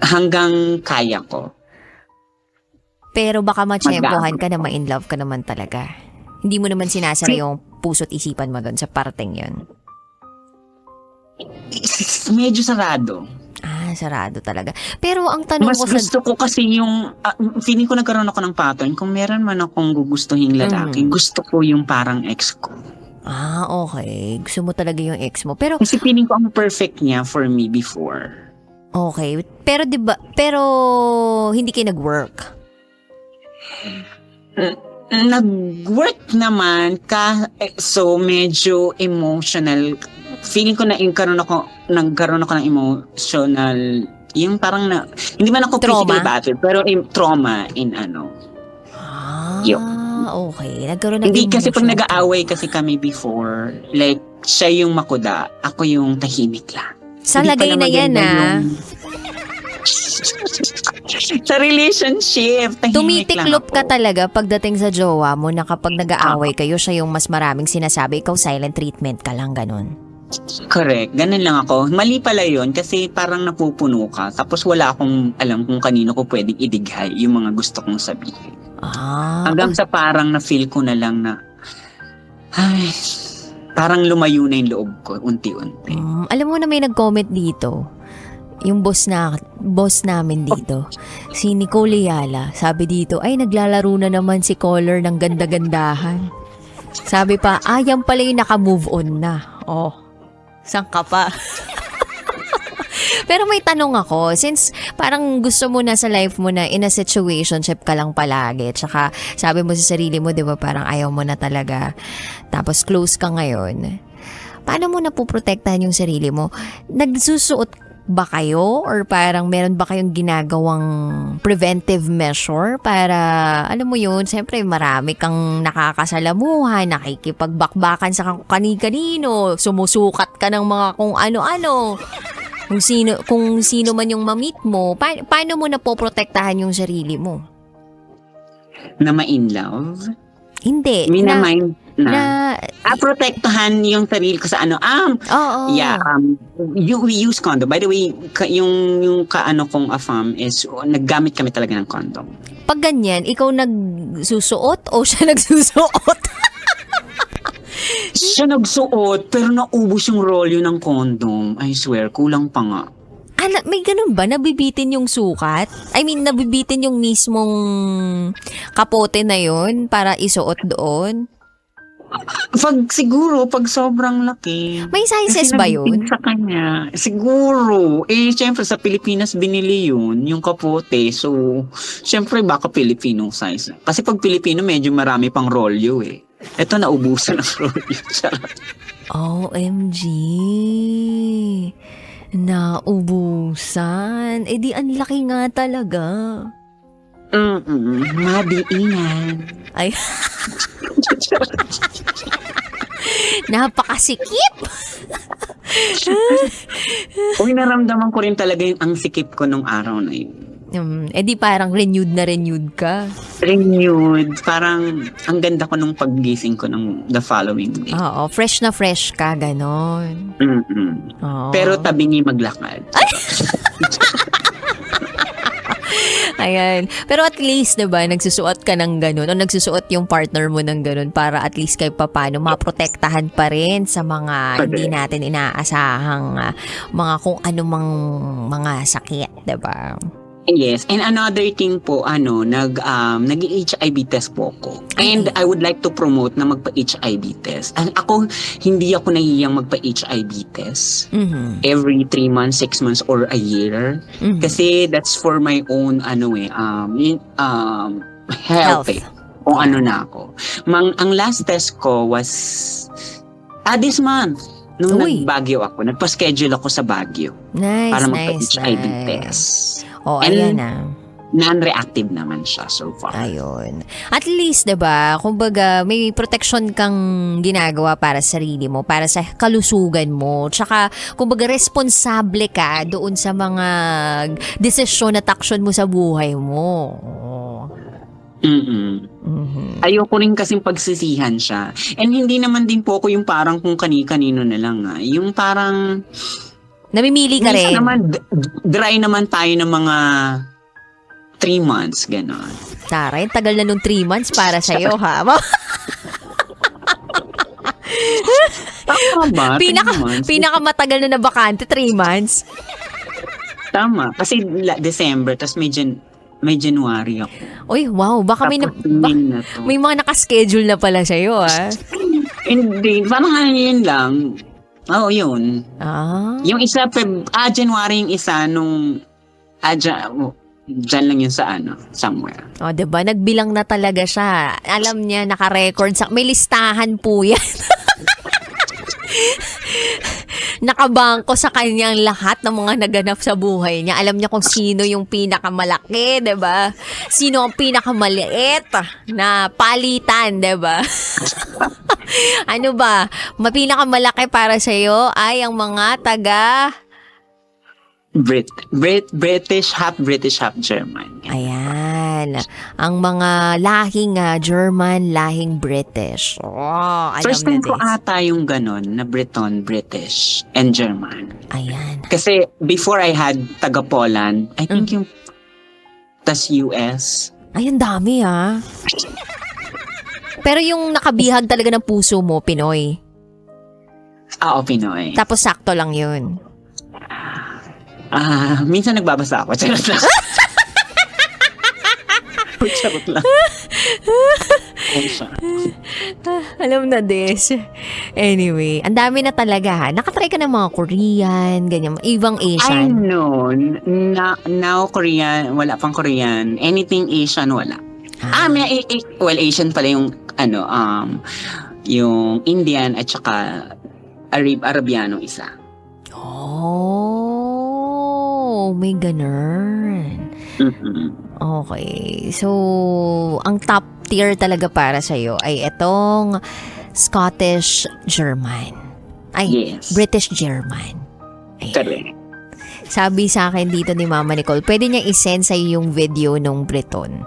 Hanggang kaya ko. Pero baka matsyempohan ka na ma-in love ka naman talaga. Hindi mo naman sinasara yung puso't isipan mo doon sa parteng yun. Medyo sarado. Ah, sarado talaga. Pero ang tanong Mas ko gusto ko kasi yung, feeling ko nagkaroon ako ng pattern. Kung meron man akong gugustuhin lalaki, gusto ko yung parang ex ko. Okay. Gusto mo talaga yung ex mo. Pero, Kasi feeling ko ang perfect niya for me before. okay. Pero, hindi kayo nag-work. Nag-work naman so medyo emotional. Feeling ko na nagkaroon ako ng emotional, yung parang hindi man ako Trauma? physically battered, pero trauma in Okay. Nagkaroon ng Hindi kasi pag emotional nag-aaway kasi kami before, like, siya yung makuda, ako yung tahimik lang. Sa Hindi lagay pala na yan, maganda sa relationship, tahimik lang Tumitiklop ako. ka talaga pagdating sa jowa mo na kapag nag-aaway kayo, siya yung mas maraming sinasabi, ikaw silent treatment ka lang, ganun. Correct. Ganun lang ako. Mali pala yun kasi parang napupuno ka. Tapos wala akong alam kung kanino ko pwedeng idighay yung mga gusto kong sabihin. Hanggang sa parang na-feel ko na lang na parang lumayo na yung loob ko unti-unti. Alam mo na may nag-comment dito. Yung boss namin dito, si Nicole Yala, sabi dito, ay naglalaro na naman si caller ng ganda-gandahan. Sabi pa, yan pala yung naka-move on na. Saan ka pa? Pero may tanong ako, since parang gusto mo na sa life mo na in a situationship ka lang palagi, tsaka sabi mo sa sarili mo, di ba, parang ayaw mo na talaga, tapos close ka ngayon, paano mo napuprotektahan yung sarili mo? Nagsusuot ba kayo or parang meron ba kayong ginagawang preventive measure para, alam mo yun, siyempre marami kang nakakasalamuhan, nakikipagbakbakan sa kani-kanino, sumusukat ka ng mga kung ano-ano, kung sino man yung ma-meet mo, paano mo napoprotektahan yung sarili mo? Na ma-in love? Hindi. Minamind na. Na Protektahan yung sarili ko sa ano. Oo. Yeah, we use condom. By the way, yung kaano kong afam is naggamit kami talaga ng condom. Pag ganyan, ikaw nagsusuot o siya nagsusuot? Siya nagsuot, pero naubos yung rolyo ng condom. I swear, kulang pa nga. May ganun ba? Nabibitin yung sukat? I mean, nabibitin yung mismong kapote na yun para isuot doon? Siguro, pag sobrang laki. May sizes kasi ba yun? Sa kanya. Siguro. Siyempre, sa Pilipinas binili yun, yung kapote. So, siyempre, baka Filipino size. Kasi pag Pilipino, medyo marami pang rolyo eh. Ito, naubusan ng rolyo. OMG. Naubusan. Di ang laki nga talaga. Madiingan. Ay. Napakasikip. Naramdaman ko rin talaga ang sikip ko nung araw na yun. Di parang renewed ka. Renewed. Parang ang ganda ko nung paggising ko ng the following day. Oo, fresh na fresh ka, ganon. Oo. Pero tabingi maglakad. Ayan. Pero at least, diba, nagsusuot ka ng ganun o nagsusuot yung partner mo ng ganun para at least kahit papano maprotektahan pa rin sa mga hindi natin inaasahang mga kung anumang mga sakit, diba? Yes, and another thing po, nag-HIV test po ako. And I would like to promote na magpa-HIV test. Hindi ako nahihiyang magpa-HIV test. Mm-hmm. Every 3 months, 6 months, or a year. Mm-hmm. Kasi that's for my own, health. Kung ano na ako. Ang last test ko was, this month. Nung nag-Baguio ako, nagpa-schedule ako sa Baguio. Nice, para magpa-HIV test. Ayan na. Non-reactive naman siya so far. Ayun. At least, diba, kumbaga, may protection kang ginagawa para sa sarili mo, para sa kalusugan mo. Tsaka, kumbaga, responsable ka doon sa mga desisyon at action mo sa buhay mo. Mm-hmm. Ayoko rin kasing pagsisihan siya. And hindi naman din po ako yung parang kung kani-kanino na lang. Yung parang namimili ka rin. Naman, dry naman tayo ng mga 3 months, gano'n. Taray, tagal na nung 3 months para sa'yo, ha? Tama ba? 3 months? Pinakamatagal na bakante, 3 months. Tama. Kasi December, tapos may January ako. Uy, wow, baka may, Tapos May na to. may mga nakaschedule na pala sa'yo, ah. Hindi, parang yun lang. Oo, yun. Ah. Yung isa, January yung isa nung, dyan lang yun sa somewhere. O, diba? Nagbilang na talaga siya. Alam niya, naka-record sa... May listahan po yan. Nakabangko sa kanyang lahat ng mga naganap sa buhay niya. Alam niya kung sino yung pinakamalaki, diba? Sino ang pinakamaliit na palitan, diba? Ano ba? Pinakamalaki para sa'yo ay ang mga taga... British, half German. Ayan. Ang mga lahing German, lahing British. Oh, alam First na time ko this. ata yung ganon na Briton, British, and German. Ayan. Kasi before I had taga-Poland, I think yung tas US. Ay, ang dami Pero yung nakabihag talaga ng puso mo, Pinoy. Pinoy. Tapos sakto lang yun. Minsan nagbabasa ako. Charot lang. Charot lang. Alam na this. Anyway, ang dami na talaga Nakatry ka ng mga Korean, ganyan, ibang I Asian. know. Now Korean, wala pang Korean. Anything Asian, wala. Well, Asian pala yung, yung Indian at saka Arabiano isa. Oh, may ganun. Okay. So, ang top tier talaga para sa'yo ay itong Scottish German. Ay, Yes. British German. Ayan. Correct. Sabi sa akin dito ni Mama Nicole, pwede niya isend sa'yo yung video nung Breton.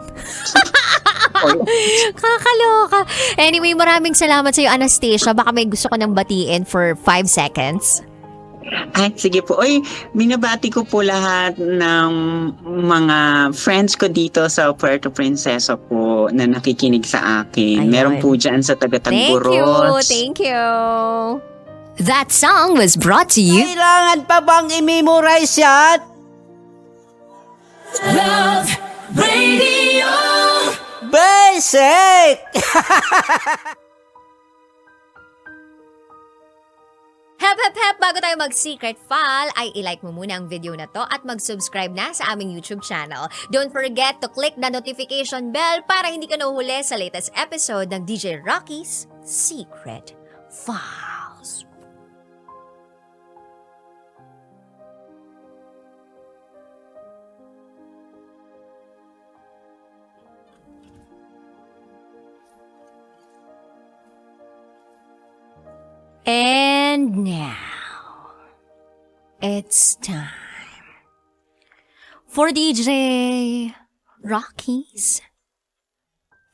Kakaloka. Anyway, maraming salamat sa'yo, Anastasia. Baka may gusto ko nang batiin for 5 seconds. Ay, sige po. Oy, binabati ko po lahat ng mga friends ko dito sa Puerto Princesa po na nakikinig sa akin. Ayun. Meron po dyan sa taga-Tagburos. Thank you. That song was brought to you. Kailangan pa bang i-memorize yan? Love Radio. Basic! Hep, hep, hep! Bago tayo mag-secret file, ay ilike mo muna ang video na to at mag-subscribe na sa aming YouTube channel. Don't forget to click the notification bell para hindi ka nahuhuli sa latest episode ng DJ Rocky's Secret Files. And now, it's time for DJ Rocky's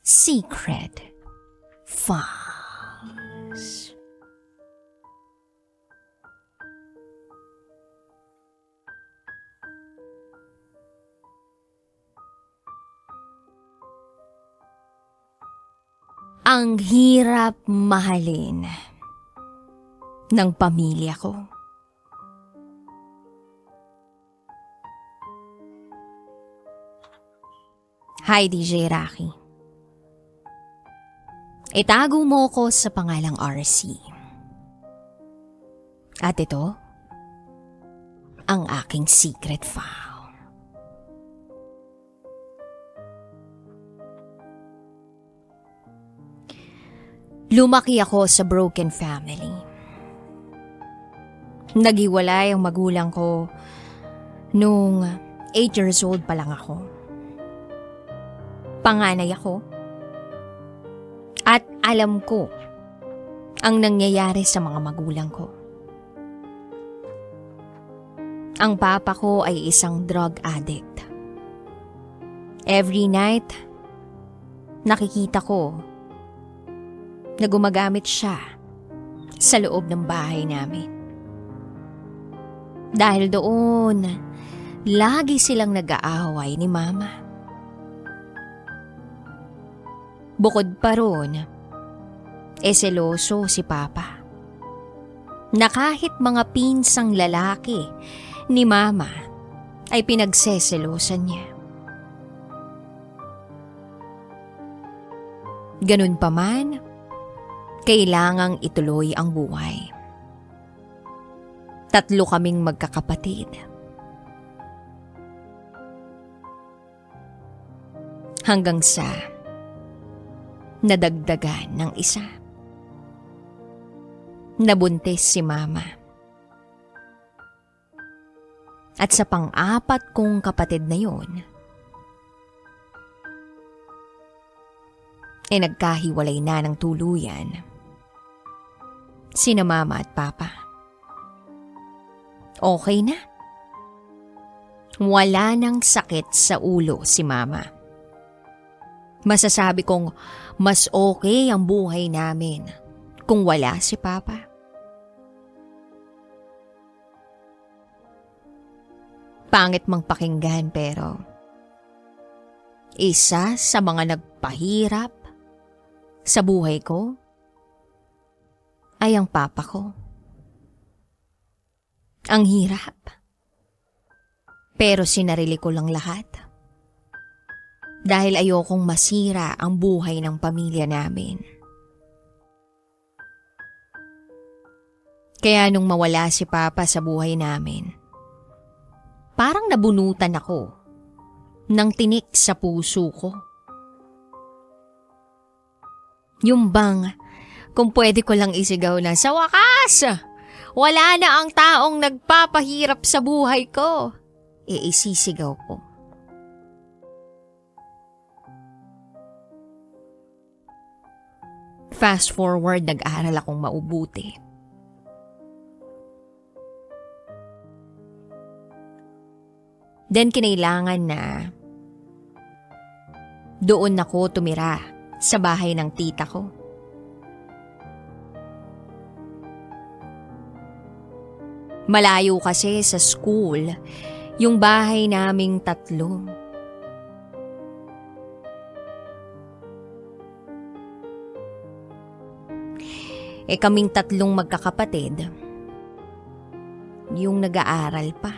Secret Files. Ang hirap mahalin ng pamilya ko. Hi, DJ Rocky. Itago mo ko sa pangalang RC. At ito, ang aking secret file. Lumaki ako sa broken family. Naghiwalay ang magulang ko nung 8 years old pa lang ako. Panganay ako. At alam ko ang nangyayari sa mga magulang ko. Ang papa ko ay isang drug addict. Every night, nakikita ko na gumagamit siya sa loob ng bahay namin. Dahil doon, lagi silang nag-aaway ni Mama. Bukod pa roon, seloso si Papa. Na kahit mga pinsang lalaki ni Mama ay pinagseselosan niya. Ganun pa man, kailangang ituloy ang buhay. 3 kaming magkakapatid. Hanggang sa nadagdagan ng isa. Nabuntis si Mama. At sa pang-4 kong kapatid na yon, ay nagkahiwalay na ng tuluyan sina Mama at Papa. Okay na. Wala nang sakit sa ulo si Mama. Masasabi kong mas okay ang buhay namin kung wala si Papa. Pangit mang pakinggan pero isa sa mga nagpahirap sa buhay ko ay ang Papa ko. Ang hirap. Pero sinarili ko lang lahat. Dahil ayokong masira ang buhay ng pamilya namin. Kaya nung mawala si Papa sa buhay namin, parang nabunutan ako ng tinik sa puso ko. Yung bang, kung pwede ko lang isigaw na sa wakas, wala na ang taong nagpapahirap sa buhay ko. Isisigaw ko. Fast forward, nag-aral akong maubuti. Then kinailangan na doon ako tumira sa bahay ng tita ko. Malayo kasi sa school yung bahay naming 3. Kaming 3 magkakapatid, yung nag-aaral pa.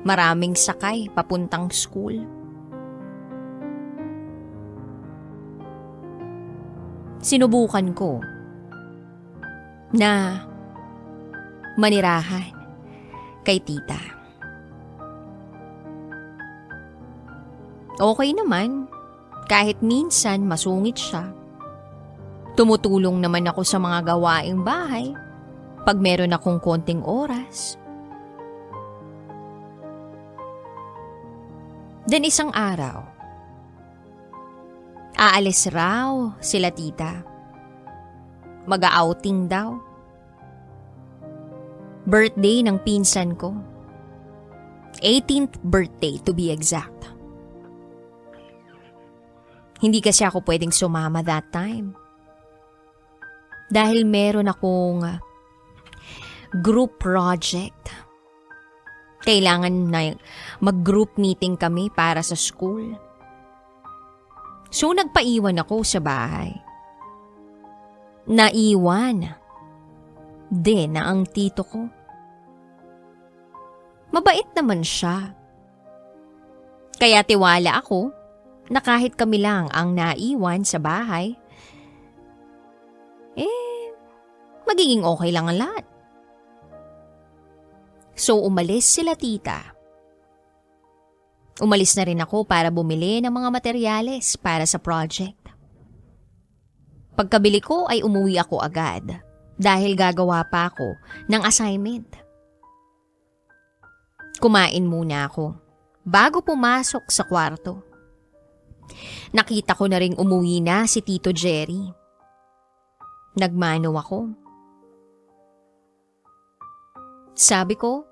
Maraming sakay papuntang school. Sinubukan ko na manirahan kay tita. Okay naman, kahit minsan masungit siya. Tumutulong naman ako sa mga gawaing bahay pag meron akong konting oras. Then isang araw, aalis raw sila tita. Mag-outing daw. Birthday ng pinsan ko. 18th birthday to be exact. Hindi kasi ako pwedeng sumama that time. Dahil meron akong group project. Kailangan na mag-group meeting kami para sa school. So nagpaiwan ako sa bahay. Naiwan din na ang tito ko. Mabait naman siya. Kaya tiwala ako na kahit kami lang ang naiwan sa bahay, magiging okay lang ang lahat. So umalis sila tita. Umalis na rin ako para bumili ng mga materyales para sa project. Pagkabili ko ay umuwi ako agad dahil gagawa pa ako ng assignment. Kumain muna ako bago pumasok sa kwarto. Nakita ko na ring umuwi na si Tito Jerry. Nagmano ako. Sabi ko,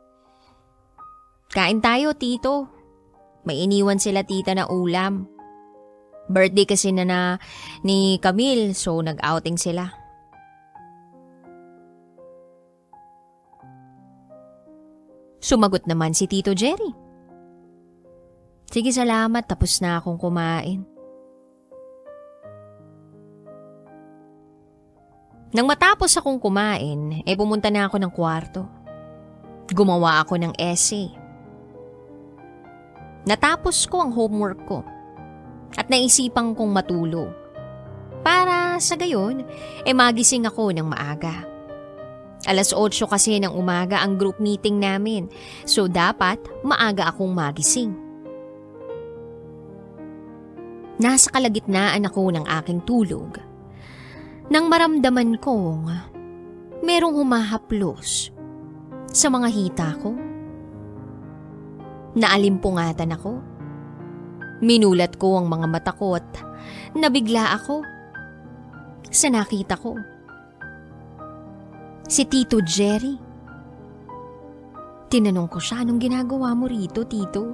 kain tayo tito. May iniwan sila tita na ulam. Birthday kasi na ni Camille, so nag-outing sila. Sumagot naman si Tito Jerry. Sige, salamat, tapos na akong kumain. Nang matapos akong kumain, pumunta na ako ng kwarto. Gumawa ako ng essay. Natapos ko ang homework ko at naisipan kong matulog. Para sa gayon, magising ako ng maaga. 8:00 kasi ng umaga ang group meeting namin, so dapat maaga akong magising. Nasa kalagitnaan ako ng aking tulog nang maramdaman kong merong humahaplos sa mga hita ko. Naalimpungatan ako. Minulat ko ang mga mata ko at nabigla ako sa nakita ko. Si Tito Jerry. Tinanong ko siya, anong ginagawa mo rito, Tito?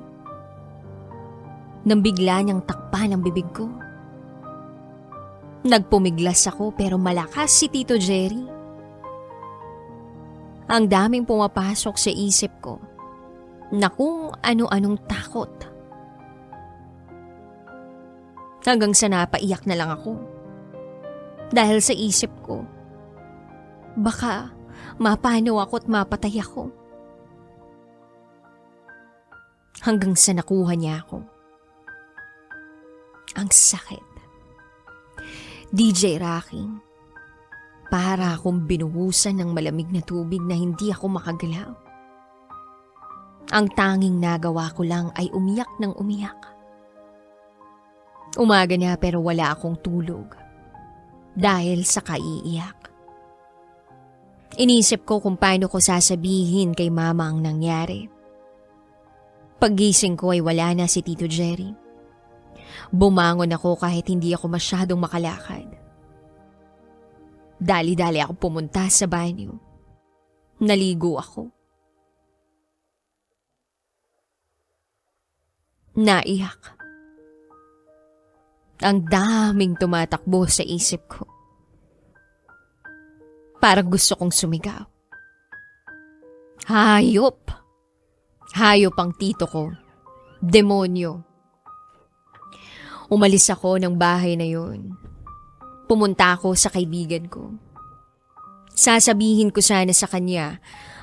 Nang bigla niyang takpan ang bibig ko. Nagpumiglas ako pero malakas si Tito Jerry. Ang daming pumapasok sa isip ko na kung ano-anong takot. Hanggang sa napaiyak na lang ako. Dahil sa isip ko, baka mapano ako at mapatay ako. Hanggang sa nakuha niya ako. Ang sakit. DJ Rocky, para akong binuhusan ng malamig na tubig na hindi ako makagalaw. Ang tanging nagawa ko lang ay umiyak ng umiyak. Umaga na pero wala akong tulog dahil sa kaiiyak. Inisip ko kung paano ko sasabihin kay mama ang nangyari. Paggising ko ay wala na si Tito Jerry. Bumangon ako kahit hindi ako masyadong makalakad. Dali-dali ako pumunta sa banyo. Naligo ako. Naiyak. Ang daming tumatakbo sa isip ko. Parang gusto kong sumigaw. Hayop! Hayop ang tito ko. Demonyo. Umalis ako ng bahay na yun. Pumunta ako sa kaibigan ko. Sasabihin ko sana sa kanya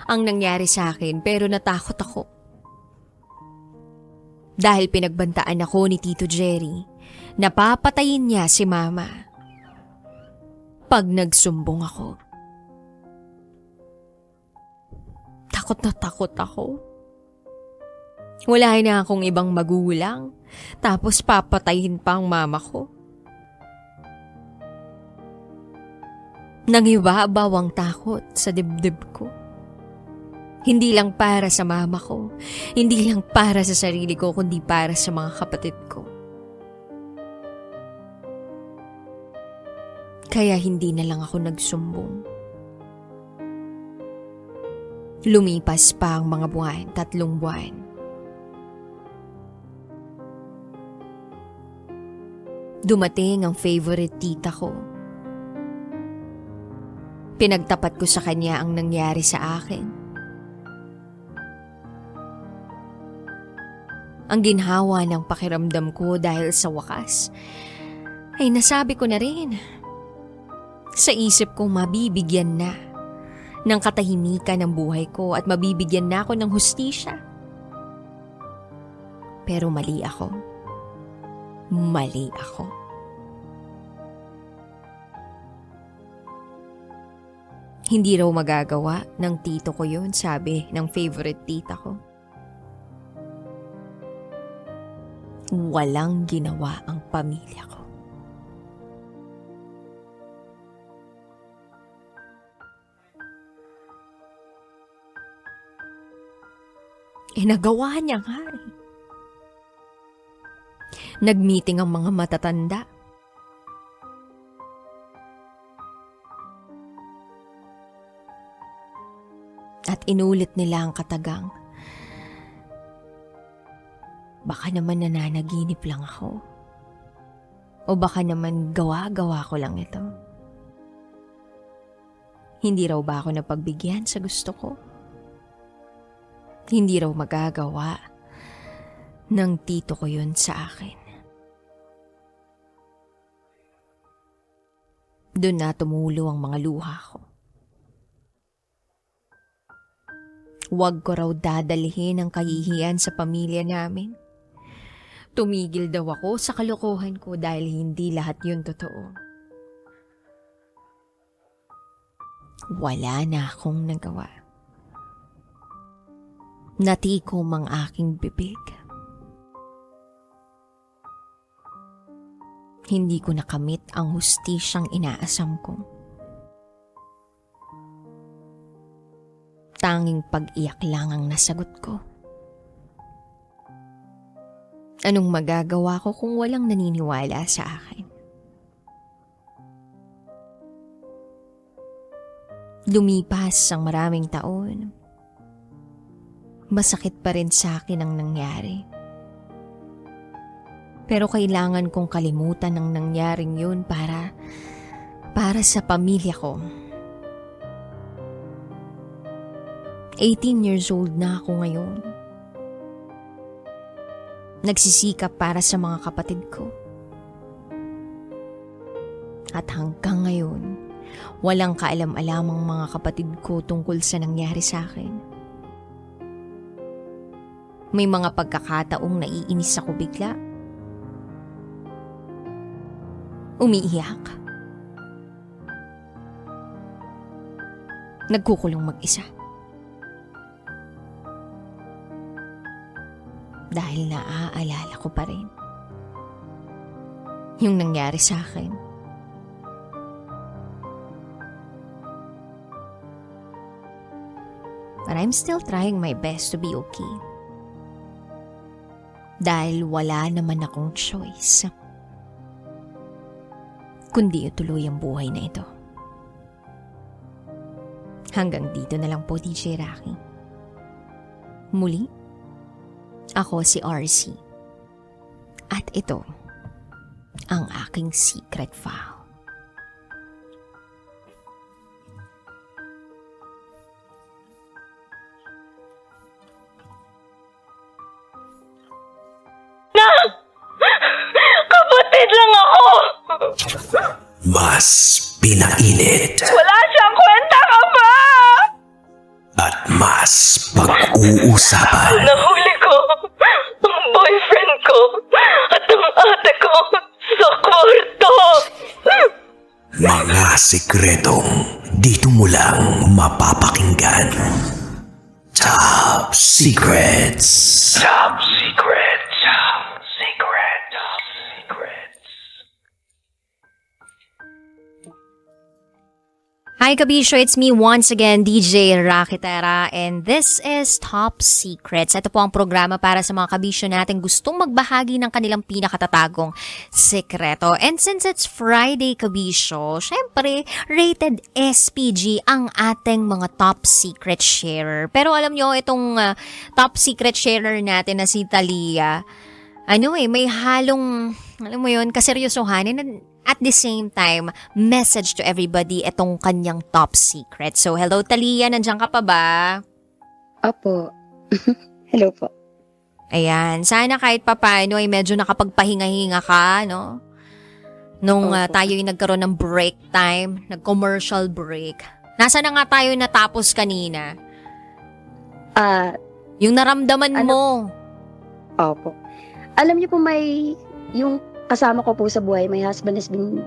ang nangyari sa akin pero natakot ako. Dahil pinagbantaan ako ni Tito Jerry, napapatayin niya si Mama. Pag nagsumbong ako. Takot na takot ako. Wala na akong ibang magulang, tapos papatayin pa ang mama ko. Nangibabaw ang takot sa dibdib ko. Hindi lang para sa mama ko, hindi lang para sa sarili ko, kundi para sa mga kapatid ko. Kaya hindi na lang ako nagsumbong. Lumipas pa ang mga buwan, 3 buwan. Dumating ang favorite tita ko. Pinagtapat ko sa kanya ang nangyari sa akin. Ang ginhawa ng pakiramdam ko dahil sa wakas ay nasabi ko na rin. Sa isip ko mabibigyan na ng katahimikan ng buhay ko at mabibigyan na ako ng hustisya. Pero mali ako. Mali ako. Hindi raw magagawa ng tito ko yun, sabi ng favorite tita ko. Walang ginawa ang pamilya ko. Nagawa niya nga eh. Nag-meeting ang mga matatanda. At inulit nila ang katagang. Baka naman nananaginip lang ako. O baka naman gawa-gawa ko lang ito. Hindi raw ba ako napagbigyan sa gusto ko? Hindi raw magagawa ng tito ko yun sa akin. Doon na tumulo ang mga luha ko. Huwag ko raw dadalhin ang kahihiyan sa pamilya namin. Tumigil daw ako sa kalokohan ko dahil hindi lahat yun totoo. Wala na akong nagawa. Natikom ang aking bibig. Hindi ko nakamit ang hustisyang inaasam ko. Tanging pag-iyak lang ang nasagot ko. Anong magagawa ko kung walang naniniwala sa akin? Lumipas ang maraming taon. Masakit pa rin sa akin ang nangyari. Pero kailangan kong kalimutan ang nangyaring yun para sa pamilya ko. 18 years old na ako ngayon. Nagsisikap para sa mga kapatid ko. At hanggang ngayon, walang kaalam-alamang mga kapatid ko tungkol sa nangyari sa akin. May mga pagkakataong naiinis ako bigla. Umiiyak. Nagkukulong mag-isa. Dahil naaalala ko pa rin yung nangyari sa akin. But I'm still trying my best to be okay. Dahil wala naman akong choice kundi ituloy ang buhay na ito. Hanggang dito na lang po, DJ Rocky. Muli, ako si RC. At ito, ang aking secret file. Kapatid lang ako! Mas pinainit Wala siyang kwenta ka ba? at mas pag-uusapan. Nahuli ko ang boyfriend ko at ang ate ko sa kwarto. Mga sikretong dito mo lang mapapakinggan. Top Secrets. Top Secrets. Top Secrets. Top Secrets. Hi Kabisyo, it's me once again, DJ Rakitera, and this is Top Secrets. Ito po ang programa para sa mga kabisyo natin gustong magbahagi ng kanilang pinakatatagong sekreto. And since it's Friday Kabisyo, syempre, rated SPG ang ating mga top secret sharer. Pero alam nyo, itong top secret sharer natin na si Talia, may halong, alam mo yun, kaseryosohanin. At the same time, message to everybody itong kanyang top secret. So, hello Talia, nandiyan ka pa ba? Opo. Hello po. Ayan, sana kahit papaano ay medyo nakapagpahinga-hinga ka, no? Nung tayo yung nagkaroon ng break time, nag-commercial break. Nasa na nga tayo natapos kanina? Yung naramdaman mo. Opo. Alam niyo po yung kasama ko po sa buhay, my husband has been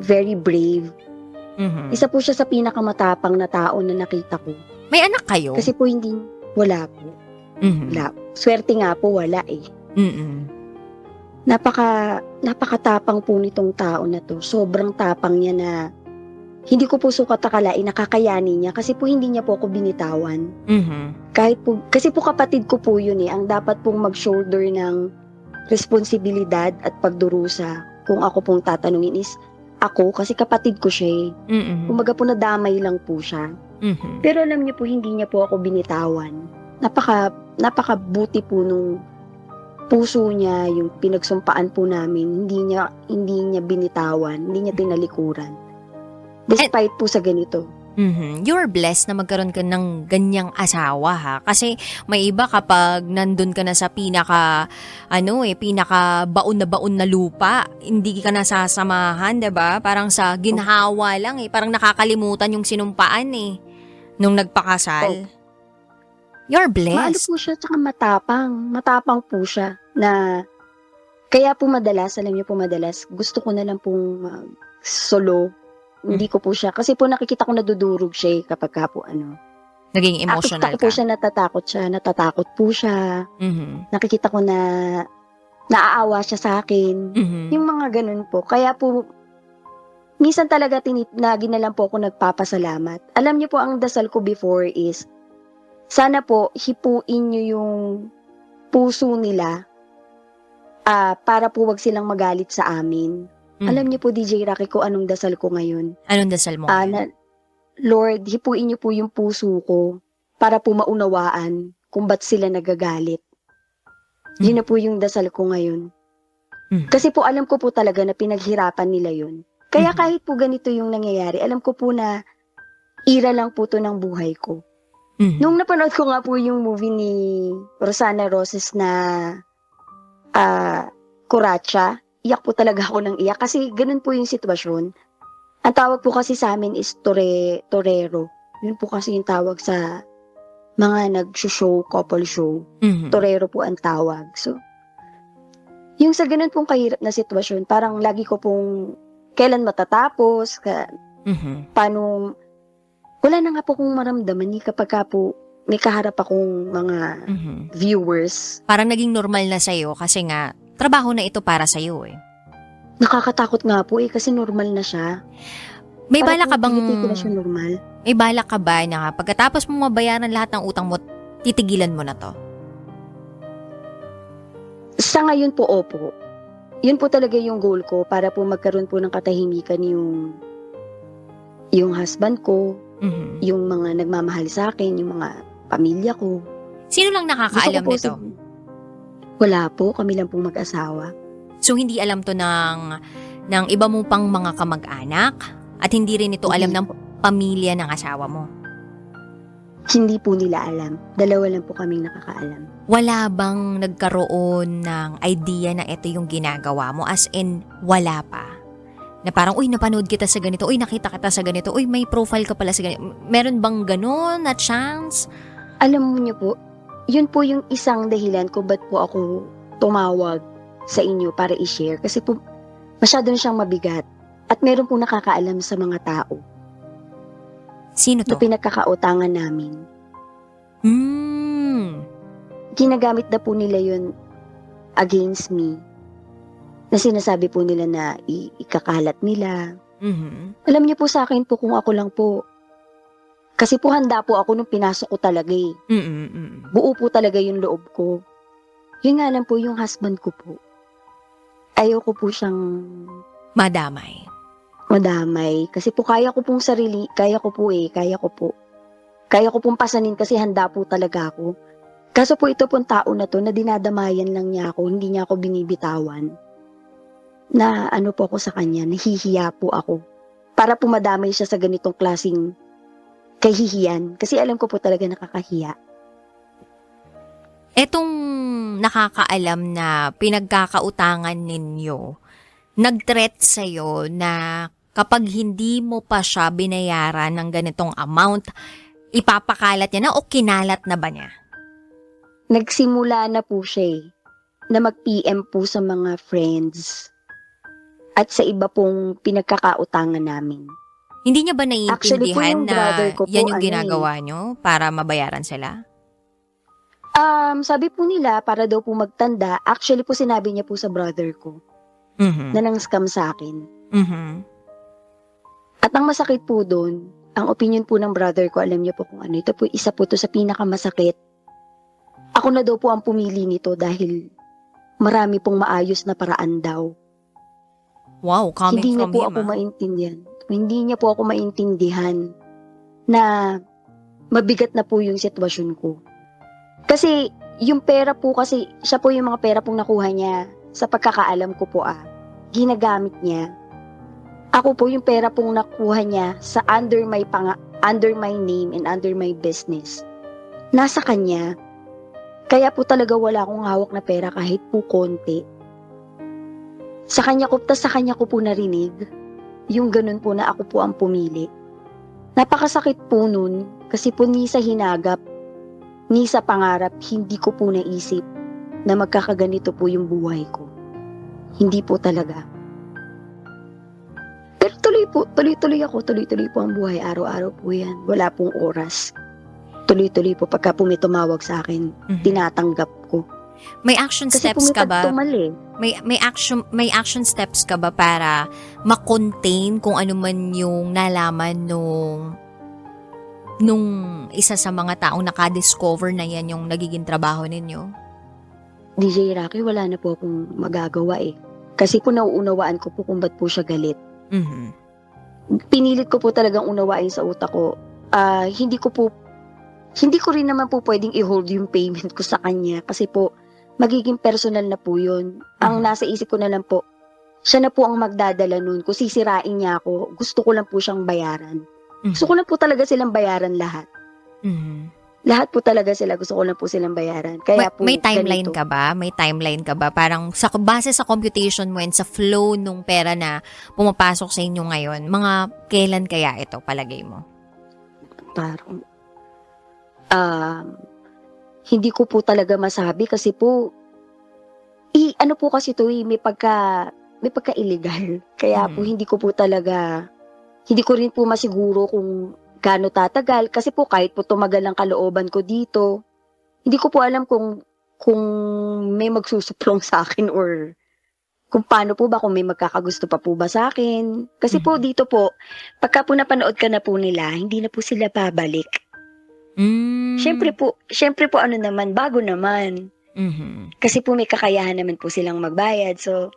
very brave. Mhm. Isa po siya sa pinakamatapang na tao na nakita ko. May anak kayo? Kasi po wala po. Mhm. Wala. Swerte nga po, wala eh. Mhm. Napakatapang po nitong tao na to. Sobrang tapang niya na hindi ko po sukat akalain nakakayanin niya kasi po hindi niya po ako binitawan. Mhm. Kasi po kapatid ko po yun eh, ang dapat pong mag-shoulder ng responsibilidad at pagdurusa kung ako pong tatanungin is ako kasi kapatid ko siya eh. Mhm. Kumbaga po nadamay lang po siya. Mhm. Pero alam niyo po hindi niya po ako binitawan. Napakabuti po nung puso niya, yung pinagsumpaan po namin, hindi niya binitawan, hindi niya tinalikuran. Despite po sa ganito. Mhm. You're blessed na magkaroon ka ng ganyang asawa ha. Kasi may iba kapag nandun ka na sa pinaka baon na lupa, hindi ka nasasamahan, 'di ba? Parang sa ginhawa lang eh, parang nakakalimutan yung sinumpaan eh nung nagpakasal. You're Maano blessed. po siya, tsaka matapang. Matapang po siya na kaya po madalas, alam niyo po madalas, gusto ko na lang pong solo. Hindi ko po siya, kasi po nakikita ko nadudurog siya kapag ka po Naging nakikita emotional ko po ka. siya, natatakot po siya. Mhm. Nakikita ko na naaawa siya sa akin. Mhm. Yung mga ganun po. Kaya po, minsan talaga lagi na lang po ako nagpapasalamat. Alam niyo po, ang dasal ko before is, sana po, hipuin niyo yung puso nila para po wag silang magalit sa amin. Mhm. Alam niyo po, DJ Rocky, ko anong dasal ko ngayon. Anong dasal mo? ngayon? Lord, hipuin niyo po yung puso ko para po maunawaan kung ba't sila nagagalit. Yun na po yung dasal ko ngayon. Mm. Kasi po alam ko po talaga na pinaghirapan nila yun. Kaya Mhm. kahit po ganito yung nangyayari, alam ko po na ira lang po to ng buhay ko. Mhm. Nung napanood ko nga po yung movie ni Rosana Roses na Kuracha, iyak po talaga ako ng iyak kasi ganun po yung sitwasyon. Ang tawag po kasi sa amin is torero. Yun po kasi yung tawag sa mga nag-show, couple show. Mhm. Torero po ang tawag. So, yung sa ganun pong kahirap na sitwasyon, parang lagi ko pong kailan matatapos, Mhm. paano, wala na nga po kong maramdaman ni kapag ka po may kaharap akong mga Mhm. viewers. Parang naging normal na sa'yo kasi nga, trabaho na ito para sa'yo eh. Nakakatakot nga po kasi normal na siya. May Parang balak ka bang, tinitake ko na siya normal. may balak ka ba na pagkatapos mo mabayaran lahat ng utang mo, titigilan mo na to? Sa ngayon po, opo. Yun po talaga yung goal ko para po magkaroon po ng katahimikan yung husband ko, Mhm. yung mga nagmamahal sa akin, yung mga pamilya ko. Sino lang Gusto ko nakakaalam po nito? Wala po, kami lang pong mag-asawa. So, hindi alam to ng iba mo pang mga kamag-anak at hindi rin ito alam Hindi ng pamilya ng asawa mo. Hindi po nila alam. Dalawa lang po kaming nakakaalam. Wala bang nagkaroon ng idea na ito yung ginagawa mo? As in, wala pa. Na parang, uy, napanood kita sa ganito. Uy, nakita kita sa ganito. Uy, may profile ka pala sa ganito. Meron bang ganon na chance? Alam mo niyo po, yun po yung isang dahilan kung ba't po ako tumawag sa inyo para i-share. Kasi po, masyado na siyang mabigat. At meron po nakakaalam sa mga tao Sino na to? pinagkakautangan namin. Ginagamit na po nila yun against me. Na sinasabi po nila na ikakalat nila. Mhm. Alam niyo po sa akin po kung ako lang po. Kasi po handa po ako nung pinasok ko talaga eh. Mm-mm. Buo po talaga yung loob ko. Yun nga lang po yung husband ko po. Ayaw ko po siyang Madamay. madamay. Kasi po kaya ko pong sarili, kaya ko po. Kaya ko pong pasanin kasi handa po talaga ako. Kaso po ito pong tao na to na dinadamayan lang niya ako, hindi niya ako binibitawan. Na ano po ako sa kanya, nahihiya po ako. Para po madamay siya sa ganitong klaseng kahihiyan. Kasi alam ko po talaga nakakahiya. Etong nakakaalam na pinagkakautangan ninyo, nag-threat sa'yo na kapag hindi mo pa siya binayaran ng ganitong amount, ipapakalat niya na o kinalat na ba niya? Nagsimula na po siya na mag-PM po sa mga friends at sa iba pong pinagkakautangan namin. Hindi niya ba Actually po, naiintindihan yung na brother ko po, yan yung ano ginagawa nyo para mabayaran sila? Sabi po nila para daw po magtanda, actually po sinabi niya po sa brother ko Mhm. na nang-scam sa akin. Mhm. At ang masakit po doon, ang opinion po ng brother ko, alam niyo po kung ano, ito po isa po to sa pinakamasakit. Ako na daw po ang pumili nito dahil marami pong maayos na paraan daw. Wow, coming Hindi niya from po him. ako maintindihan. Hindi niya po ako maintindihan na mabigat na po yung sitwasyon ko. Kasi yung pera po kasi, siya po yung mga pera pong nakuha niya sa pagkakaalam ko po ginagamit niya. Ako po yung pera pong nakuha niya sa under my name and under my business. Nasa kanya. Kaya po talaga wala akong hawak na pera kahit po konti. Sa kanya ko po narinig yung ganun po na ako po ang pumili. Napakasakit po nun kasi po ni sa hinagap ni sa pangarap, hindi ko po naisip na magkakaganito po yung buhay ko. Hindi po talaga. Pero tuloy-tuloy ako, tuloy-tuloy po ang buhay, araw-araw po yan. Wala pong oras. Tuloy-tuloy po, pagka po may tumawag sa akin, tinatanggap ko. May action Kasi steps ka ba? tumal eh. May action steps ka ba para ma-contain kung ano man yung nalaman nung isa sa mga taong nakadiscover na yan yung nagiging trabaho ninyo? DJ Rocky, wala na po akong magagawa eh. Kasi po nauunawaan ko po kung ba't po siya galit. Pinilit ko po talagang unawain sa utak ko. Hindi ko rin naman po pwedeng i-hold yung payment ko sa kanya kasi po magiging personal na po yun. Ang nasa isip ko na lang po, siya na po ang magdadala nun. Kung sisirain niya ako, gusto ko lang po siyang bayaran. Gusto ko lang po talaga silang bayaran lahat. Lahat po talaga sila, gusto ko lang po silang bayaran. Kaya po, may timeline ganito. ka ba? May timeline ka ba? Parang base sa computation mo and sa flow nung pera na pumapasok sa inyo ngayon, mga kailan kaya ito palagay mo? Parang, hindi ko po talaga masabi kasi po, ano po kasi to may pagka-illegal. Kaya po hindi ko rin po masiguro kung gaano tatagal. Kasi po kahit po tumagal ang kalooban ko dito, hindi ko po alam kung may magsusuplong sa akin or kung paano po ba, kung may magkakagusto pa po ba sa akin. Kasi po dito po, pagka po napanood ka na po nila, hindi na po sila babalik. Siyempre po ano naman, bago naman. Kasi po may kakayahan naman po silang magbayad. So,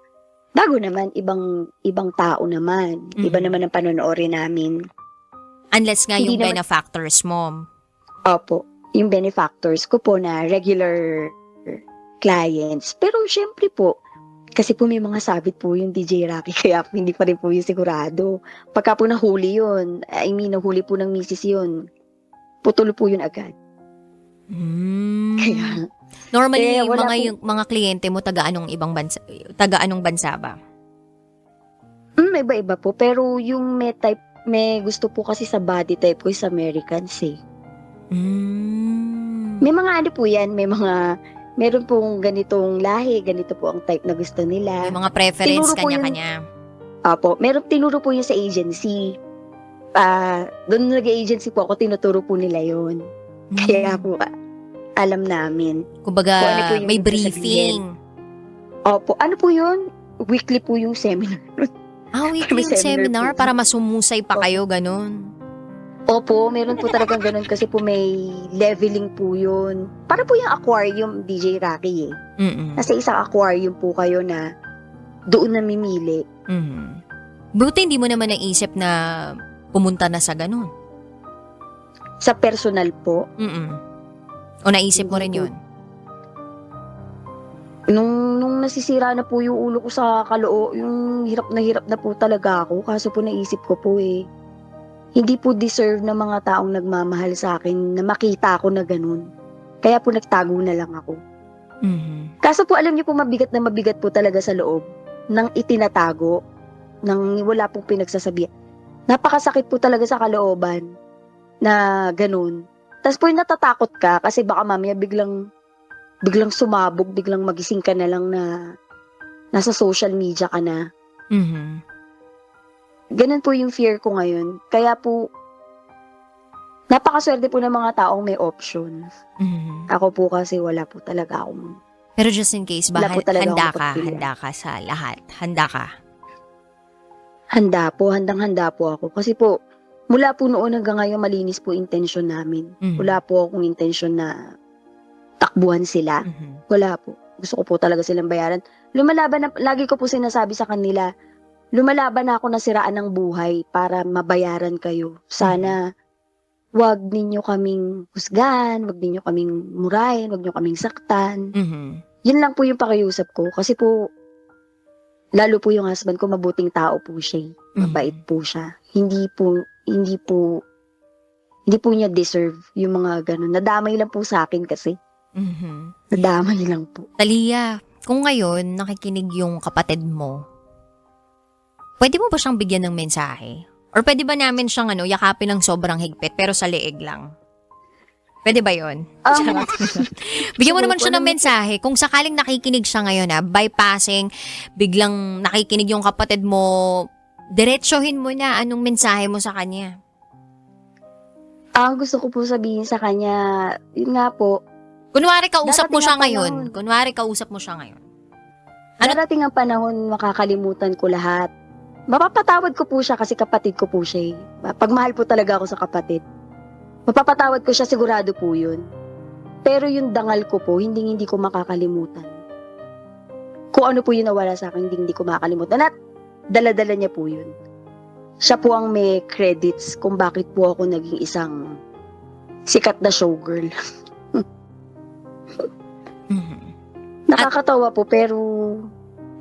bago naman, ibang tao naman. Iba naman ang panonoorin namin. Unless nga Hindi yung naman- benefactors mo. Opo, yung benefactors ko po na regular clients. Pero syempre po, kasi po may mga sabit po yung DJ Rocky, kaya po hindi pa rin po yung sigurado. Pagka po nahuli yun, nahuli po ng misis yun, putulo po yun agad. Kaya, Normally, wala yung mga kliyente mo taga anong bansa ba? may iba-iba po. Pero yung may gusto po kasi sa body type ko is Americans eh. May mga ano po yan, meron pong ganitong lahi, ganito po ang type na gusto nila. May mga preference Tinuro po kanya-kanya. Apo, tinuro po yun sa agency. Doon nag-agency po ako, tinuturo po nila yun. Kaya po, alam namin. Kumbaga, kung ano po yung may ibig briefing. Opo, ano po yun? Weekly po yung seminar. Weekly May seminar seminar po. para masumusay pa kayo, ganun. Opo, meron po talagang ganun kasi po may leveling po yun. Para po yung aquarium, DJ Rocky eh. Nasa isang aquarium po kayo na doon namimili. Buti hindi mo naman naisip na pumunta na sa ganun. Sa personal po, O naisip mo rin Hindi yun? nung nasisira na po yung ulo ko sa kaloo, yung hirap na po talaga ako. Kaso po naisip ko po hindi po deserve ng mga taong nagmamahal sa akin na makita ako na ganun. Kaya po nagtago na lang ako. Kaso po alam niyo po mabigat na mabigat po talaga sa loob nang itinatago, nang wala pong pinagsasabihan. Napakasakit po talaga sa kalooban na ganun. Tapos po yung natatakot ka kasi baka mamaya biglang sumabog, biglang magising ka na lang na nasa social media ka na. Ganun po yung fear ko ngayon. Kaya po, napakaswerte po ng mga taong may option. Ako po kasi wala po talaga akong... Pero just in case, ba, Wala po talaga handa akong ka pagpili. sa lahat. Handa ka. Handang-handa po ako. Kasi po, mula po noon hanggang ngayon, malinis po intensyon namin. Wala po akong intensyon na takbuhan sila. Wala po. Gusto ko po talaga silang bayaran. Lagi ko po sinasabi sa kanila, lumalaban na ako na siraan ng buhay para mabayaran kayo. Sana, wag ninyo kaming husgahan, wag ninyo kaming murahin, wag ninyo kaming saktan. Yun lang po yung pakiusap ko. Kasi po, lalo po yung husband ko, mabuting tao po siya. Mabait po siya. Hindi po niya deserve yung mga ganun. Nadamay lang po sa akin kasi. Nadamay lang po. Talia, kung ngayon nakikinig yung kapatid mo, pwede mo ba siyang bigyan ng mensahe? Or pwede ba namin siyang yakapin ng sobrang higpit pero sa leeg lang? Pwede ba yun? Um, Bigyan mo naman siya siguro ng mensahe. Kung sakaling nakikinig siya ngayon bypassing, biglang nakikinig yung kapatid mo, diretsohin mo na anong mensahe mo sa kanya. Ang gusto ko po sabihin sa kanya, yun nga po, Kunwari kausap mo Darating siya ang ngayon. panahon. Kunwari kausap mo siya ngayon. Ano- darating ang panahon makakalimutan ko lahat. Mapapatawad ko po siya kasi kapatid ko po siya eh. Pagmahal po talaga ako sa kapatid. Mapapatawad ko siya, sigurado po yun. Pero yung dangal ko po, hindi ko makakalimutan. Kung ano po yung nawala sa akin, hindi ko makakalimutan. At dala-dala niya po yun. Siya po ang may credits kung bakit po ako naging isang sikat na showgirl. Mhm. Nakakatawa po, pero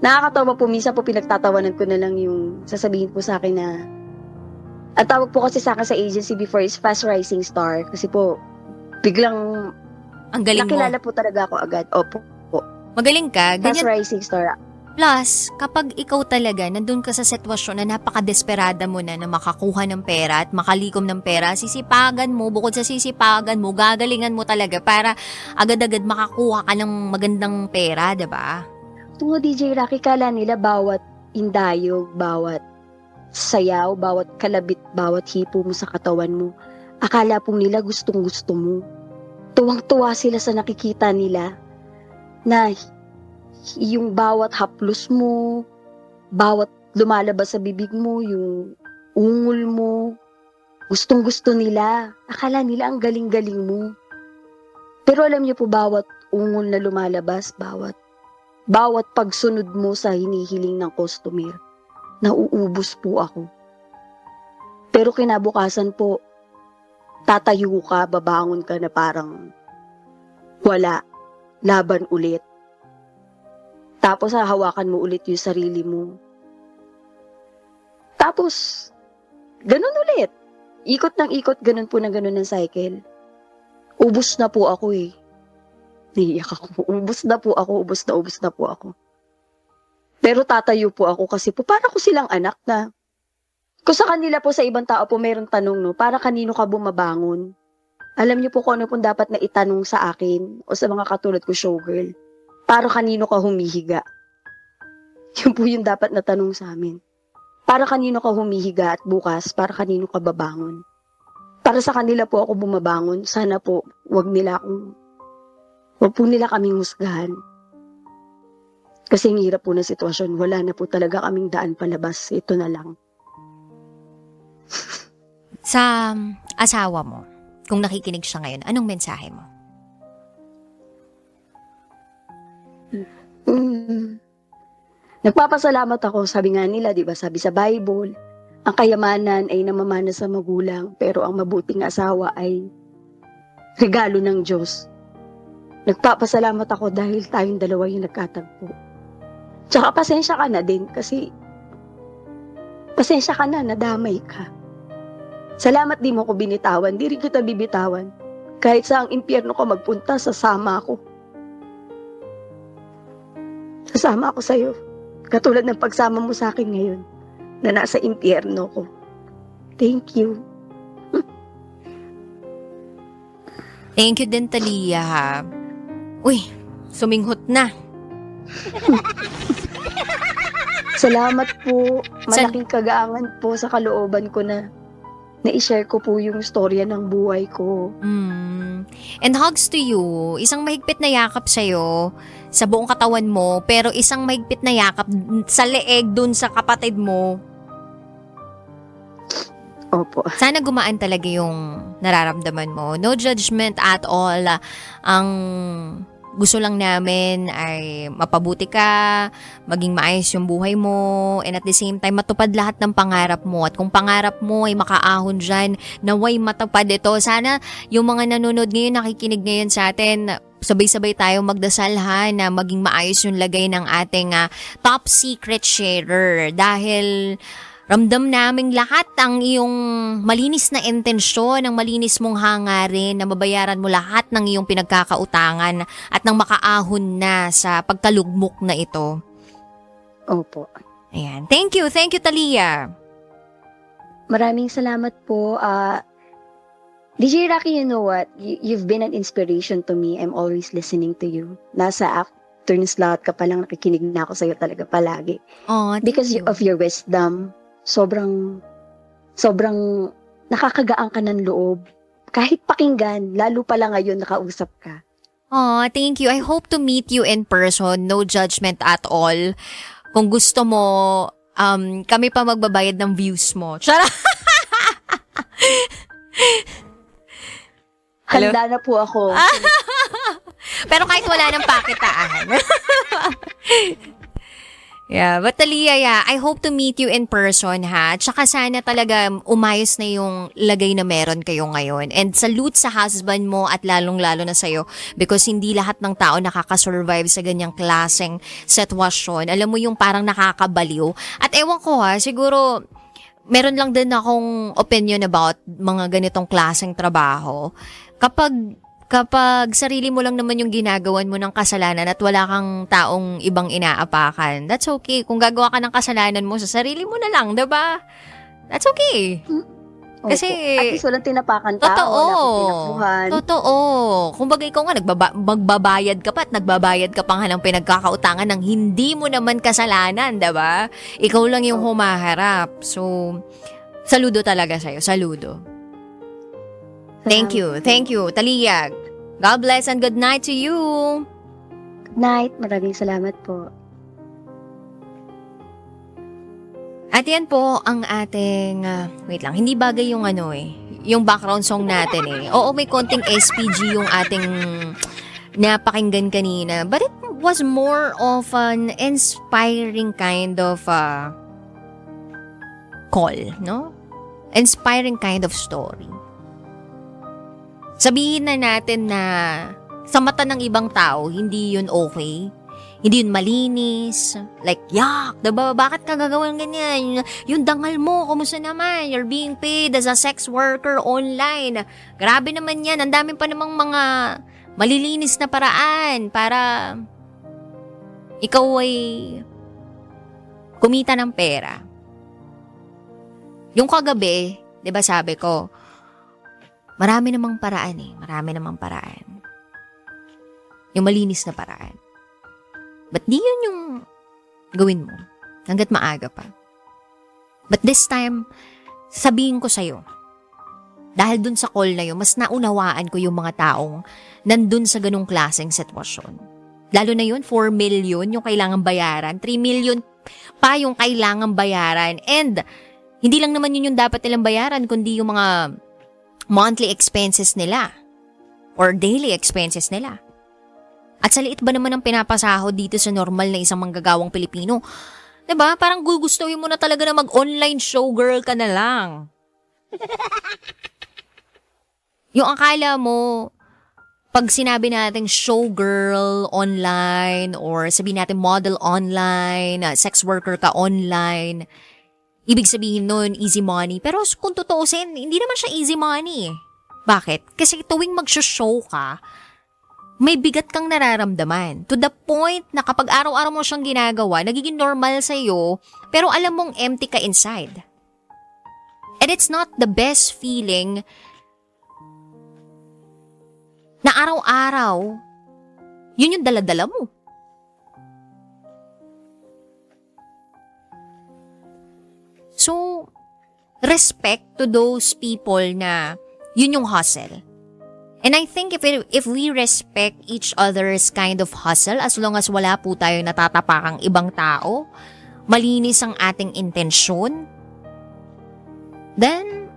nakakatawa po, minsan po pinagtatawanan ko na lang yung sasabihin po sa akin na ang tawag po kasi sa akin sa agency before is fast rising star kasi po biglang Ang galing mo. nakilala po talaga ako agad. Opo, Magaling ka. fast Ganyan. rising star. Plus, kapag ikaw talaga nandun ka sa sitwasyon na napaka-desperada mo na makakuha ng pera at makalikom ng pera, sisipagan mo, bukod sa sisipagan mo, gagalingan mo talaga para agad-agad makakuha ka ng magandang pera, diba? Tungo DJ Rocky, kala nila bawat indayog, bawat sayaw, bawat kalabit, bawat hipo mo sa katawan mo, akala po nila gustong-gusto mo. Tuwang-tuwa sila sa nakikita nila na yung bawat haplos mo, bawat lumalabas sa bibig mo, yung ungol mo, gustong-gusto nila. Akala nila ang galing-galing mo. Pero alam niyo po, bawat ungol na lumalabas, bawat pagsunod mo sa hinihiling ng customer, nauubos po ako. Pero kinabukasan po, tatayo ka, babangon ka na parang wala, laban ulit. Tapos hahawakan mo ulit yung sarili mo. Tapos, ganun ulit. Ikot ng ikot, ganun po na ganun ang cycle. Ubus na po ako eh. Naiyak ako. Ubus na po ako. Pero tatayo po ako kasi po, para ko silang anak na. Kung sa kanila po, sa ibang tao po, mayroong tanong, no, para kanino ka bumabangon? Alam niyo po kung ano pong dapat na itanong sa akin o sa mga katulad ko showgirl. Para kanino ka humihiga? Yun po yung dapat na tanong sa amin. Para kanino ka humihiga at bukas, para kanino ka babangon? Para sa kanila po ako bumabangon, sana po wag po nila kaming husgahan. Kasi ang hirap po na sitwasyon, wala na po talaga kaming daan palabas, ito na lang. Sa asawa mo, kung nakikinig siya ngayon, anong mensahe mo? Nagpapasalamat ako, sabi nga nila, di ba, sabi sa Bible, ang kayamanan ay namamana sa magulang, pero ang mabuting asawa ay regalo ng Diyos. Nagpapasalamat ako dahil tayong dalawa yung nagkatagpo. Tsaka pasensya ka na din kasi pasensya ka na, nadamay ka. Salamat di mo ko binitawan, di rin kita bibitawan. Kahit sa ang impyerno ko magpunta, sasama ako. Sasama ako sa'yo. Katulad ng pagsama mo sa akin ngayon na nasa impyerno ko. Thank you. Thank you din, Talia, ha? Uy, suminghot na. Salamat po. Malaking kagaangan po sa kalooban ko na i-share ko po yung storya ng buhay ko. And hugs to you. Isang mahigpit na yakap sa'yo sa buong katawan mo, pero isang mahigpit na yakap sa leeg dun sa kapatid mo. Opo. Sana gumaan talaga yung nararamdaman mo. No judgment at all. Ang gusto lang namin ay mapabuti ka, maging maayos yung buhay mo, and at the same time, matupad lahat ng pangarap mo. At kung pangarap mo ay makaahon dyan, naway matupad ito. Sana yung mga nanonood ngayon, nakikinig ngayon sa atin, sabay-sabay tayo magdasal ha, na maging maayos yung lagay ng ating top secret sharer. Dahil ramdam naming lahat ang iyong malinis na intensyon, ang malinis mong hangarin na mabayaran mo lahat ng iyong pinagkakautangan at nang makaahon na sa pagkalugmok na ito. Opo. Ayan. Thank you, Talia. Maraming salamat po. DJ Rocky, you know what? You've been an inspiration to me. I'm always listening to you. Nasa afternoon slot ka pa lang, nakikinig na ako sa'yo talaga palagi. Oh, thank Because you. of your wisdom, sobrang nakakagaan ka ng loob. Kahit pakinggan, lalo pala ngayon nakausap ka. Oh, thank you. I hope to meet you in person. No judgment at all. Kung gusto mo, kami pa magbabayad ng views mo. Charot! Hello? Handa na po ako. Pero kahit wala ng pakitaan. Yeah, but Talia, yeah, I hope to meet you in person, ha? Tsaka sana talaga umayos na yung lagay na meron kayo ngayon. And salute sa husband mo at lalong-lalo na sa'yo because hindi lahat ng tao nakakasurvive sa ganyang klaseng sitwasyon. Alam mo yung parang nakakabaliw. At ewan ko ha, siguro meron lang din akong opinion about mga ganitong klaseng trabaho. Kapag sarili mo lang naman yung ginagawan mo ng kasalanan at wala kang taong ibang inaapakan, that's okay. Kung gagawa ka ng kasalanan mo sa sarili mo na lang, diba? That's okay. Kasi, Opo. At least walang tinapakan tao, totoo. wala kang tinakbuhan. Totoo. Kung bagay ikaw nga, magbabayad ka pa at nagbabayad ka pa nga ng pinagkakautangan ng hindi mo naman kasalanan, diba? Ikaw lang yung humaharap. So, saludo talaga sa'yo. Saludo. Thank you. Thank you, Talia. God bless and good night to you. Good night. Maraming salamat po. At yan po ang ating, wait lang, hindi bagay yung yung background song natin eh. Oo, may konting SPG yung ating napakinggan kanina. But it was more of an inspiring kind of call, no? Inspiring kind of story. Sabihin na natin na sa mata ng ibang tao, hindi yun okay. Hindi yun malinis. Like, yak, diba? Bakit ka gagawin ganyan? Yung dangal mo, kumusta naman? You're being paid as a sex worker online. Grabe naman yan. Ang dami pa namang mga malilinis na paraan para ikaw ay kumita ng pera. Yung kagabi, diba sabi ko, marami namang paraan eh. Marami namang paraan. Yung malinis na paraan. But di yun yung gawin mo. Hanggat maaga pa. But this time, sabihin ko sa'yo, dahil dun sa call na yun, mas naunawaan ko yung mga taong nandun sa ganung klaseng sitwasyon. Lalo na yun, 4 million yung kailangang bayaran. 3 million pa yung kailangang bayaran. And hindi lang naman yun yung dapat nilang bayaran, kundi yung mga monthly expenses nila or daily expenses nila. At sa liit ba naman ang pinapasahod dito sa normal na isang manggagawang Pilipino? Diba? Parang gugustuhin mo na talaga na mag-online showgirl ka na lang. Yung akala mo, pag sinabi natin showgirl online or sabihin natin model online, sex worker ka online, ibig sabihin nun, easy money. Pero kung tutuusin, hindi naman siya easy money. Bakit? Kasi tuwing mag-show ka, may bigat kang nararamdaman. To the point na kapag araw-araw mo siyang ginagawa, nagiging normal sa'yo, pero alam mong empty ka inside. And it's not the best feeling na araw-araw, yun yung dala-dala mo. So, respect to those people na yun yung hustle. And I think if we respect each other's kind of hustle, as long as wala po tayo natatapakang ibang tao, malinis ang ating intensyon, then,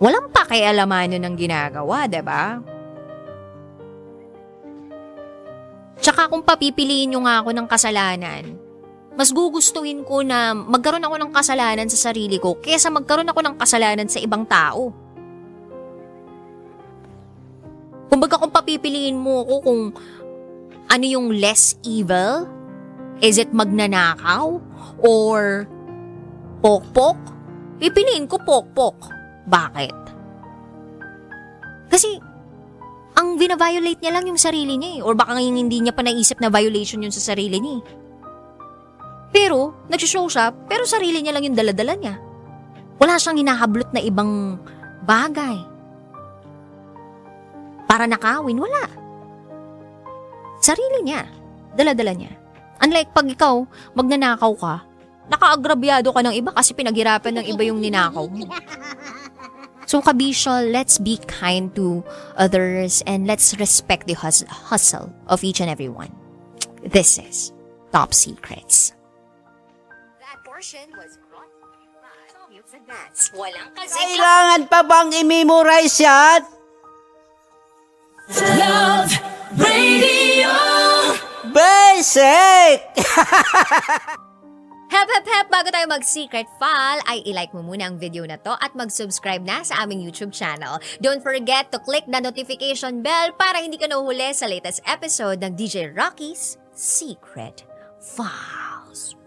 walang pakialaman yun ang ginagawa, diba? Tsaka kung papipiliin nyo nga ako ng kasalanan, mas gugustuhin ko na magkaroon ako ng kasalanan sa sarili ko kaysa magkaroon ako ng kasalanan sa ibang tao. Kumbaga kung papipiliin mo ako kung ano yung less evil, is it magnanakaw or pokpok? Pipiliin ko pokpok. Bakit? Kasi ang vina-violate niya lang yung sarili niya eh. Or baka ngayon hindi niya pa naisip na violation yun sa sarili niya eh. Pero, nagsishow siya, pero sarili niya lang yung daladala niya. Wala siyang hinahablot na ibang bagay. para nakawin. Wala. Sarili niya. Dala-dala niya. Unlike pag ikaw, magnanakaw ka, nakaagrabyado ka ng iba kasi pinaghirapan ng iba yung ninakaw mo. So, kabisyo, let's be kind to others and let's respect the hustle of each and every one. This is Top Secrets. That portion was brought to you by Youth Advance. Walang kasi. Kailangan pa bang i-memorize yan? Love Radio. Basic! Hep, hep, hep! Bago tayo mag-secret file, ay ilike mo muna ang video na to at mag-subscribe na sa aming YouTube channel. Don't forget to click the notification bell para hindi ka nahuhuli sa latest episode ng DJ Rocky's Secret Files.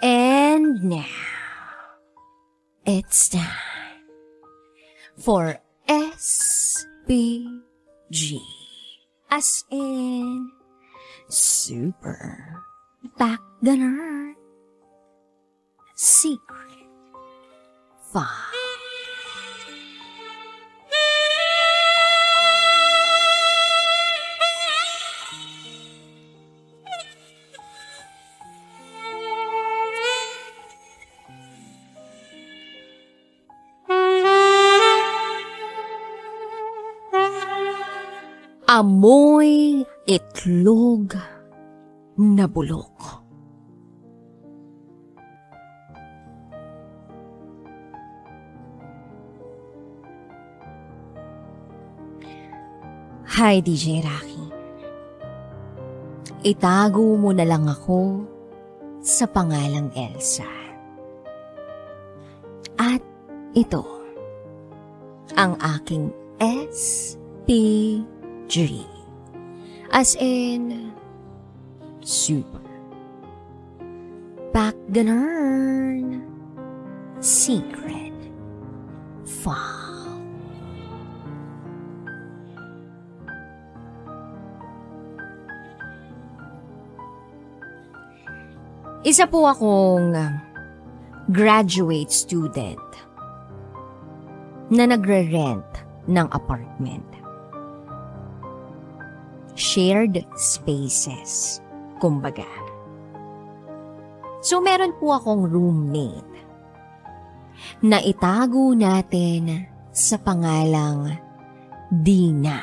And now, it's time for SPG. As in, Super Backgammon Secret File. Amoy itlog na bulok. Hi, DJ Rocky. Itago mo na lang ako sa pangalang Elsa. At ito, ang aking SPG. As in, Super Backgammon Secret File. Isa po akong graduate student na nagre-rent ng apartment. Shared spaces, kumbaga. So, meron po akong roommate na itago natin sa pangalang Dina.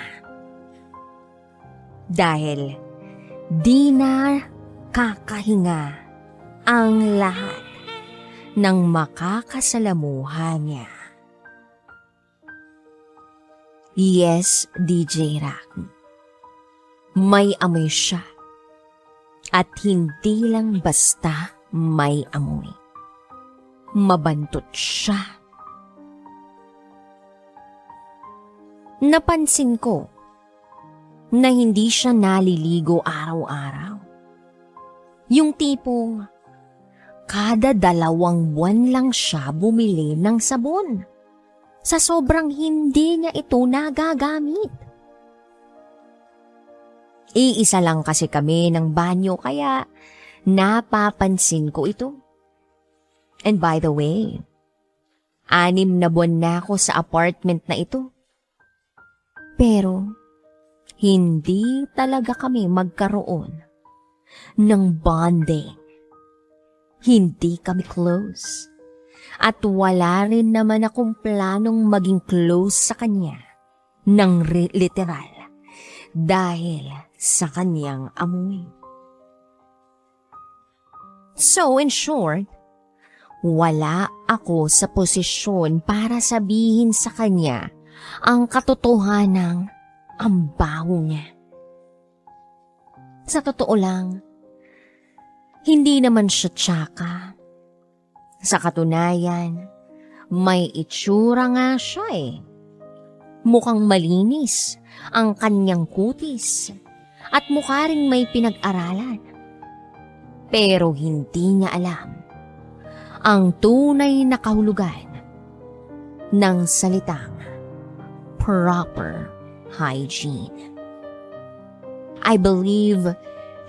Dahil di na kakahinga ang lahat ng makakasalamuha niya. Yes, DJ Rocky. May amoy siya. At hindi lang basta may amoy. Mabantot siya. Napansin ko na hindi siya naliligo araw-araw. Yung tipong kada 2 buwan lang siya bumili ng sabon. Sa sobrang hindi niya ito nagagamit. Iisa lang kasi kami ng banyo kaya napapansin ko ito. And by the way, 6 na buwan na ako sa apartment na ito. Pero hindi talaga kami magkaroon ng bonding. Hindi kami close. At wala rin naman akong planong maging close sa kanya ng literal dahil sa kanyang amoy. So in short, wala ako sa posisyon para sabihin sa kanya ang katotohanang ang baho niya. Sa totoo lang, hindi naman siya tsaka. Sa katunayan, may itsura nga siya eh. Mukhang malinis ang kanyang kutis at mukha ring may pinag-aralan. Pero hindi niya alam ang tunay na kahulugan ng salitang proper hygiene. I believe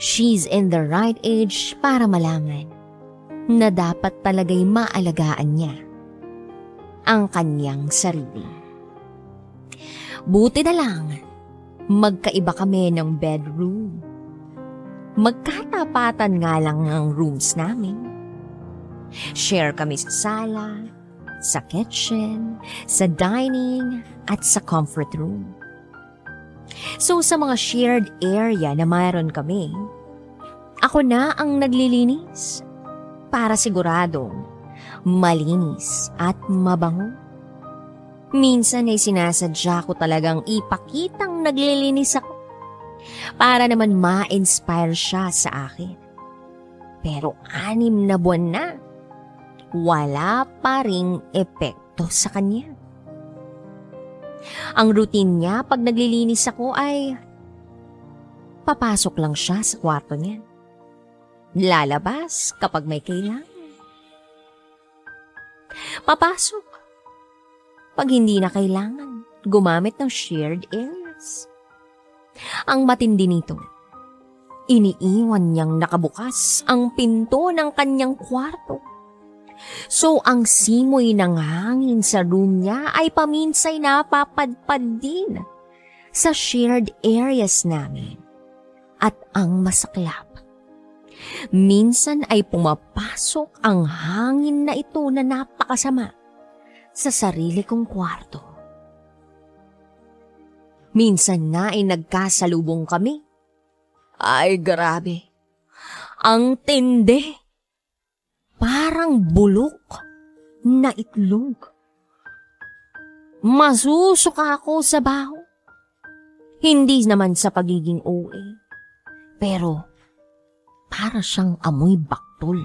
she's in the right age para malaman na dapat talaga'y maalagaan niya ang kanyang sarili. Buti na lang, magkaiba kami ng bedroom. Magkatapatan nga lang ang rooms namin. Share kami sa sala, sa kitchen, sa dining, at sa comfort room. So sa mga shared area na mayroon kami, ako na ang naglilinis para siguradong malinis at mabango. Minsan ay sinasadya ko talagang ipakitang naglilinis ako para naman ma-inspire siya sa akin. Pero 6 na buwan na, wala pa ring epekto sa kanya. Ang routine niya pag naglilinis ako ay papasok lang siya sa kwarto niya. Lalabas kapag may kailangan. Papasok pag hindi na kailangan gumamit ng shared areas. Ang matindi nito, iniiwan niyang nakabukas ang pinto ng kanyang kwarto. So ang simoy ng hangin sa room niya ay paminsay napapadpad din sa shared areas namin. At ang masaklap, minsan ay pumapasok ang hangin na ito na napakasama sa sarili kong kwarto. Minsan nga ay nagkasalubong kami. Ay grabe, ang tindi. Parang bulok na itlog. Masusuka ako sa baho. Hindi naman sa pagiging OA, pero para siyang amoy baktol.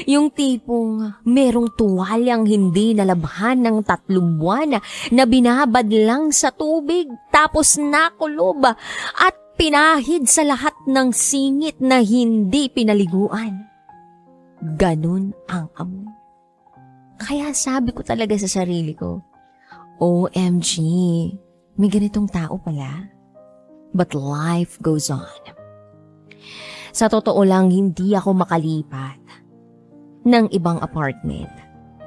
Yung tipong merong tuwalyang hindi nalabhan ng 3 buwan na binabad lang sa tubig tapos nakulob at pinahid sa lahat ng singit na hindi pinaliguan. Ganun ang amoy. Kaya sabi ko talaga sa sarili ko, OMG, may ganitong tao pala. But life goes on. Sa totoo lang, hindi ako makalipat ng ibang apartment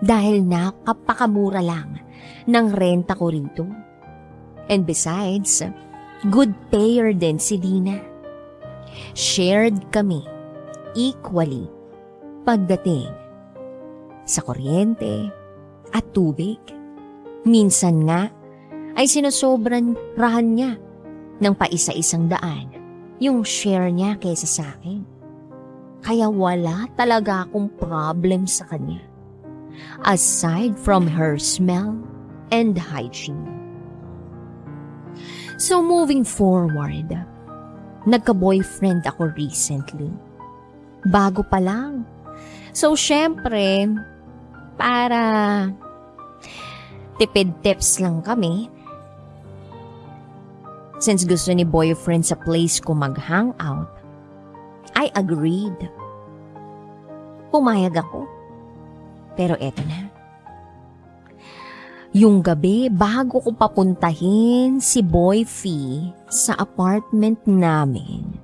dahil napakamura lang ng renta ko rito. And besides, good payer din si Dina. Shared kami equally pagdating sa kuryente at tubig. Minsan nga ay sinosobran rahan niya ng paisa-isang daan yung share niya kaysa sa akin. Kaya wala talaga akong problem sa kanya aside from her smell and hygiene. So moving forward, nagka-boyfriend ako recently. Bago pa lang. So syempre, para tipid tips lang kami, since gusto ni boyfriend sa place ko mag-hangout, I agreed. Pumayag ako. Pero eto na. Yung gabi, bago ko papuntahin si Boy Fee sa apartment namin,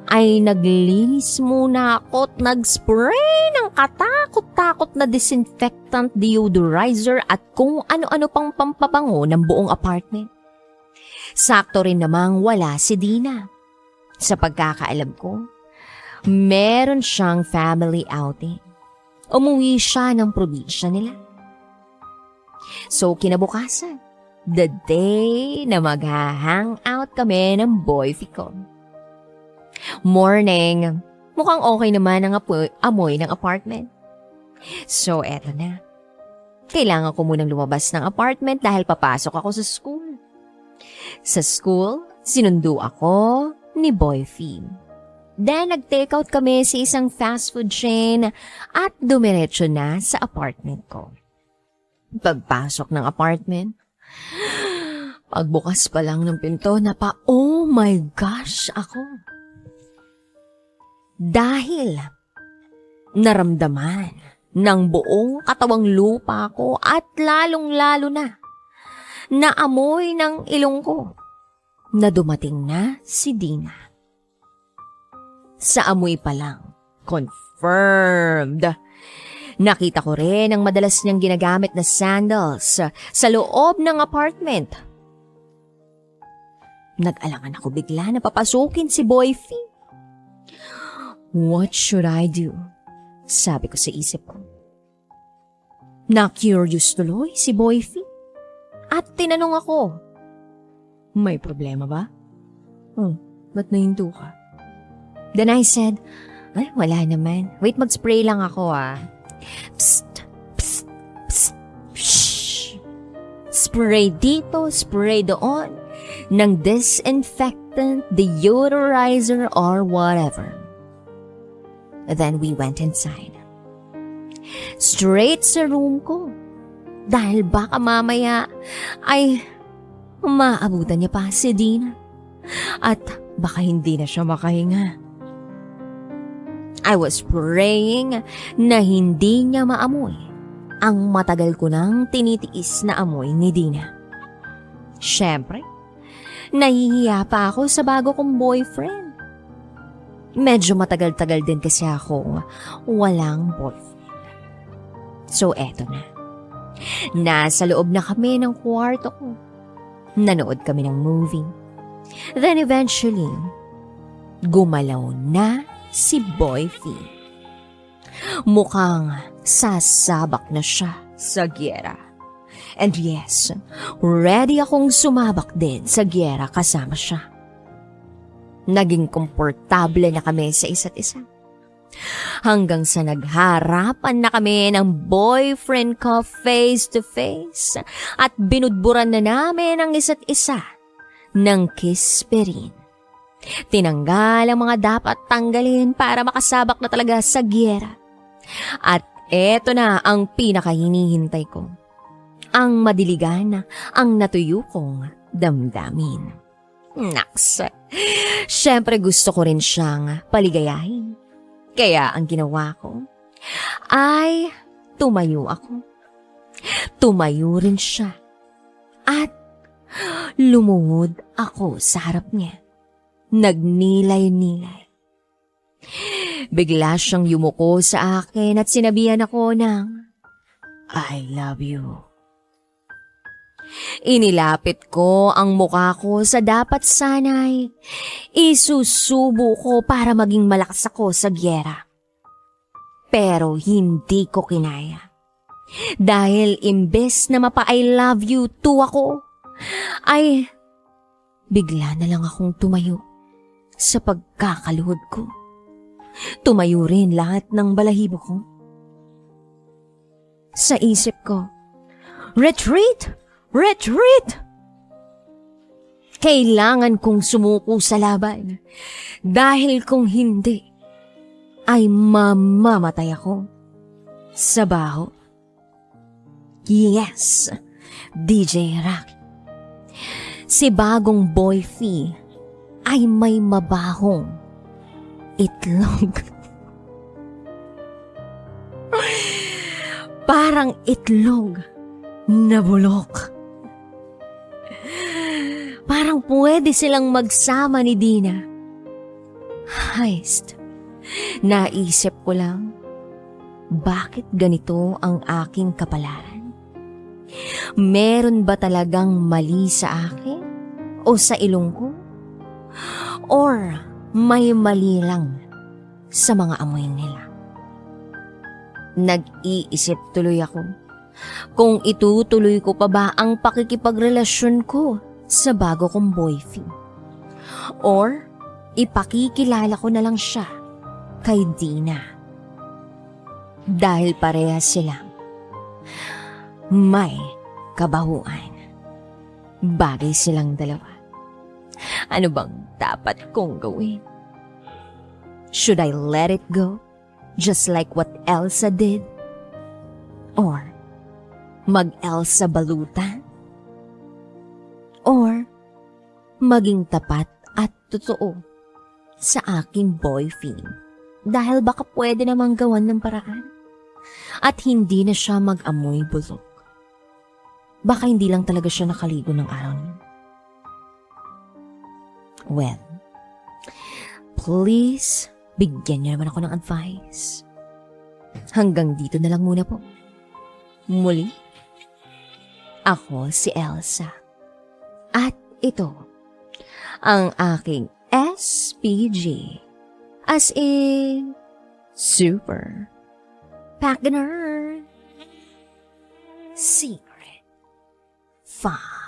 ay naglinis muna ako at nag-spray ng katakot-takot na disinfectant, deodorizer at kung ano-ano pang pampabango ng buong apartment. Sakto rin namang wala si Dina. Sa pagkakaalam ko, meron siyang family outing. Umuwi siya ng probinsya nila. So kinabukasan, the day na mag-hangout kami ng boyfriend ko. Morning, mukhang okay naman ang amoy ng apartment. So eto na. Kailangan ko munang lumabas ng apartment dahil papasok ako sa school. Sa school, sinundo ako ni Boy Fee. Then nag-take out kami sa isang fast food chain at dumiretso na sa apartment ko. Pagpasok ng apartment, pagbukas pa lang ng pinto na oh my gosh ako. Dahil naramdaman ng buong katawang lupa ko at lalong-lalo na naamoy ng ilong ko na dumating na si Dina. Sa amoy pa lang, confirmed. Nakita ko rin ang madalas niyang ginagamit na sandals sa loob ng apartment. Nag-alangan ako bigla na papasukin si Boyfie. What should I do? Sabi ko sa isip ko. Na-curious tuloy si Boyfie. At tinanong ako, may problema ba? Ba't nahinto ka? Then I said, ay, wala naman. Wait, mag-spray lang ako Psst, psst, psst, shh. Spray dito, spray doon, ng disinfectant, deodorizer, or whatever. Then we went inside. Straight sa room ko. Dahil baka mamaya ay maabutan niya pa si Dina. At baka hindi na siya makahinga. I was praying na hindi niya maamoy ang matagal ko nang tinitiis na amoy ni Dina. Siyempre, nahihiya pa ako sa bago kong boyfriend. Medyo matagal-tagal din kasi akong walang boyfriend. So eto na. Nasa loob na kami ng kwarto ko. Nanood kami ng movie. Then eventually, gumalaw na si Boyfie. Mukhang sasabak na siya sa gyera. And yes, ready akong sumabak din sa gyera kasama siya. Naging komportable na kami sa isa't isa. Hanggang sa nagharapan na kami ng boyfriend ko face to face at binudburan na namin ang isa't isa ng kispirin. Tinanggal ang mga dapat tanggalin para makasabak na talaga sa gyera. At eto na ang pinakahinihintay ko. Ang madiligan, ang natuyo kong damdamin. Naks, syempre gusto ko rin siyang paligayahin. Kaya ang ginawa ko ay tumayo ako. Tumayo rin siya. At lumuhod ako sa harap niya. Nagnilay-nilay. Bigla siyang yumuko sa akin at sinabihan ako ng, I love you. Inilapit ko ang mukha ko sa dapat sanay isusubo ko para maging malakas ako sa gyera. Pero hindi ko kinaya. Dahil imbes na mapa-I love you too ako, ay bigla na lang akong tumayo sa pagkakaluhod ko. Tumayo rin lahat ng balahibo ko. Sa isip ko, retreat! Retreat! Kailangan kong sumuko sa laban dahil kung hindi, ay mamamatay ako sa baho. Yes, DJ Rock. Si bagong Boyfie ay may mabahong itlog. Parang itlog na bulok. Parang pwede silang magsama ni Dina. Heist, naisip ko lang, bakit ganito ang aking kapalaran? Meron ba talagang mali sa akin? O sa ilong ko? Or may mali lang sa mga amoy nila? Nag-iisip tuloy ako kung itutuloy ko pa ba ang pakikipagrelasyon ko sa bago kong Boyfie. Or ipakikilala ko na lang siya kay Dina. Dahil parehas silang may kabahuan. Bagay silang dalawa. Ano bang dapat kong gawin? Should I let it go? Just like what Elsa did? Or mag-Elsa balutan? Or maging tapat at totoo sa aking Boyfie? Dahil baka pwede namang gawan ng paraan. At hindi na siya mag-amoy bulok. Baka hindi lang talaga siya nakaligo ng araw niya. Well, please, bigyan niyo naman ako ng advice. Hanggang dito na lang muna po. Muli, ako si Elsa. At ito, ang aking SPG. As in, super Pagner Secret 5.